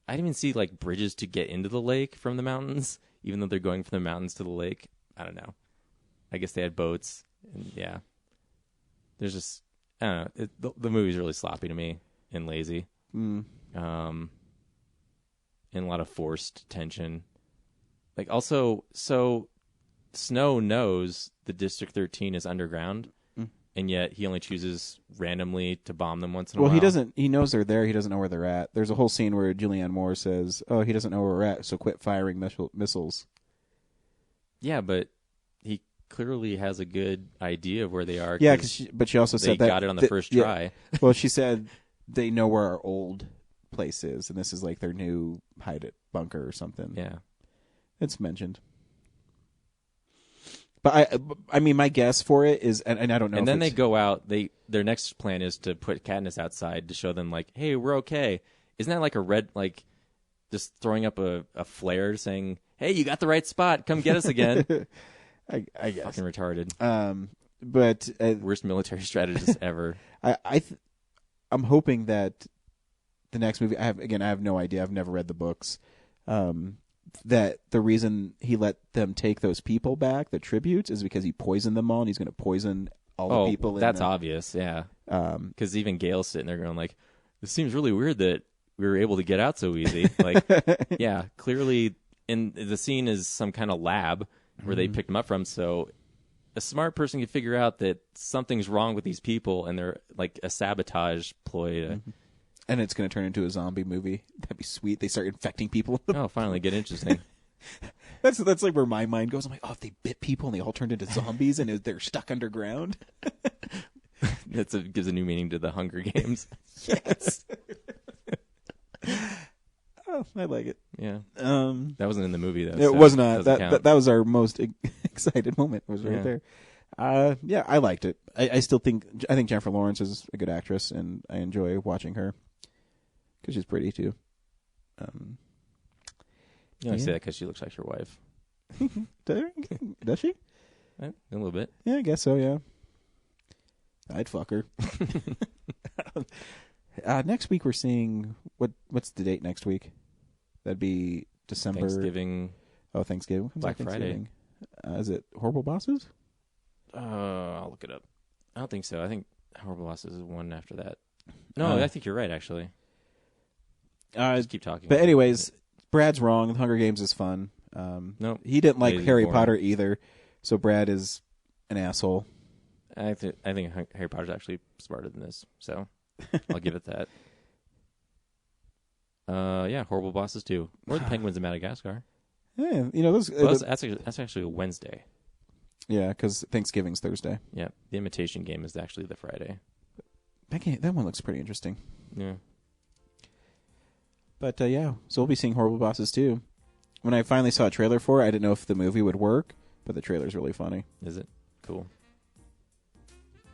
even see like bridges to get into the lake from the mountains, even though they're going from the mountains to the lake. I don't know. I guess they had boats. And yeah. There's just, I don't know. The movie's really sloppy to me and lazy. And a lot of forced tension. Like also, so Snow knows the District 13 is underground, and yet he only chooses randomly to bomb them once in a while. Well, he knows they're there. He doesn't know where they're at. There's a whole scene where Julianne Moore says, oh, he doesn't know where we're at, so quit firing missiles. Yeah, but he clearly has a good idea of where they are. Yeah, but she also said that they got it on the first try. Yeah. Well, she said they know where our old place is, and this is like their new hide-it bunker or something. Yeah. It's mentioned. But I mean, my guess for it is, and I don't know. And if then they it's- go out. Their next plan is to put Katniss outside to show them, like, hey, we're okay. Isn't that like a red, like, just throwing up a flare saying, hey, you got the right spot. Come get us again. I guess. Fucking retarded. But Worst military strategist ever. I'm hoping that the next movie. I have no idea. I've never read the books. That the reason he let them take those people back, the tributes, is because he poisoned them all, and he's going to poison all the people. That's obvious. Yeah. Because even Gail's sitting there going, like, this seems really weird that we were able to get out so easy. Like, yeah, clearly, in the scene is some kind of lab where they picked them up from. So a smart person could figure out that something's wrong with these people, and they're like a sabotage ploy to. And it's going to turn into a zombie movie. That'd be sweet. They start infecting people. Oh, finally, get interesting. That's like where my mind goes. I'm like, oh, if they bit people and they all turned into zombies and they're stuck underground. Gives a new meaning to the Hunger Games. Yes. Oh, I like it. Yeah. That wasn't in the movie, though. It so was not. doesn't count. That was our most excited moment. It was right Yeah. there. Yeah, I liked it. I think Jennifer Lawrence is a good actress, and I enjoy watching her because she's pretty too. You only say that because she looks like your wife. Does she? A little bit. Yeah, I guess so. Yeah, I'd fuck her. Next week we're seeing what's the date next week? That'd be December. Thanksgiving. Oh, Thanksgiving. Black Friday. Is it Horrible Bosses? I'll look it up. I don't think so. I think Horrible Bosses is one after that. No, I think you're right, actually. Just keep talking. But anyways, Brad's wrong. The Hunger Games is fun. Nope. He didn't like Lazy, Harry boring. Potter either, so Brad is an asshole. I think Harry Potter's actually smarter than this, so I'll give it that. Yeah, Horrible Bosses too, or the Penguins of Madagascar. Yeah, those. Well, that's actually a Wednesday. Yeah, because Thanksgiving's Thursday. Yeah, the Imitation Game is actually the Friday. That one looks pretty interesting. Yeah. But yeah, so we'll be seeing Horrible Bosses too. When I finally saw a trailer for it, I didn't know if the movie would work, but the trailer's really funny. Is it? Cool.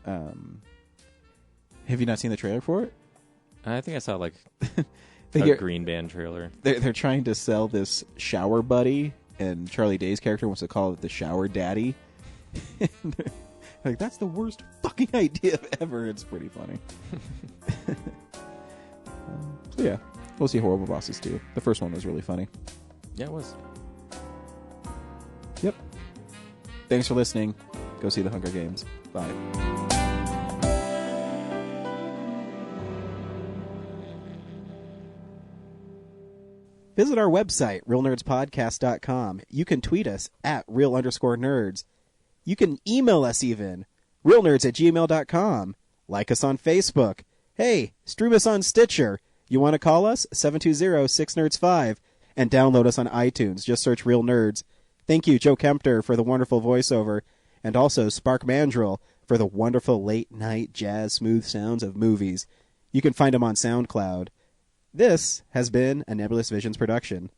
Have you not seen the trailer for it? I think I saw like They a get- Green Band trailer. They're trying to sell this shower buddy, and Charlie Day's character wants to call it the shower daddy. Like, that's the worst fucking idea ever. It's pretty funny. So yeah, we'll see Horrible Bosses too. The first one was really funny. Yeah, it was. Yep. Thanks for listening. Go see the Hunger Games. Bye. Visit our website, realnerdspodcast.com. You can tweet us at real_nerds. You can email us even, realnerds@gmail.com. Like us on Facebook. Hey, stream us on Stitcher. You want to call us? 720-6nerds5. And download us on iTunes. Just search Real Nerds. Thank you, Joe Kempter, for the wonderful voiceover. And also Spark Mandrill for the wonderful late-night jazz smooth sounds of movies. You can find them on SoundCloud. This has been a Nebulous Visions production.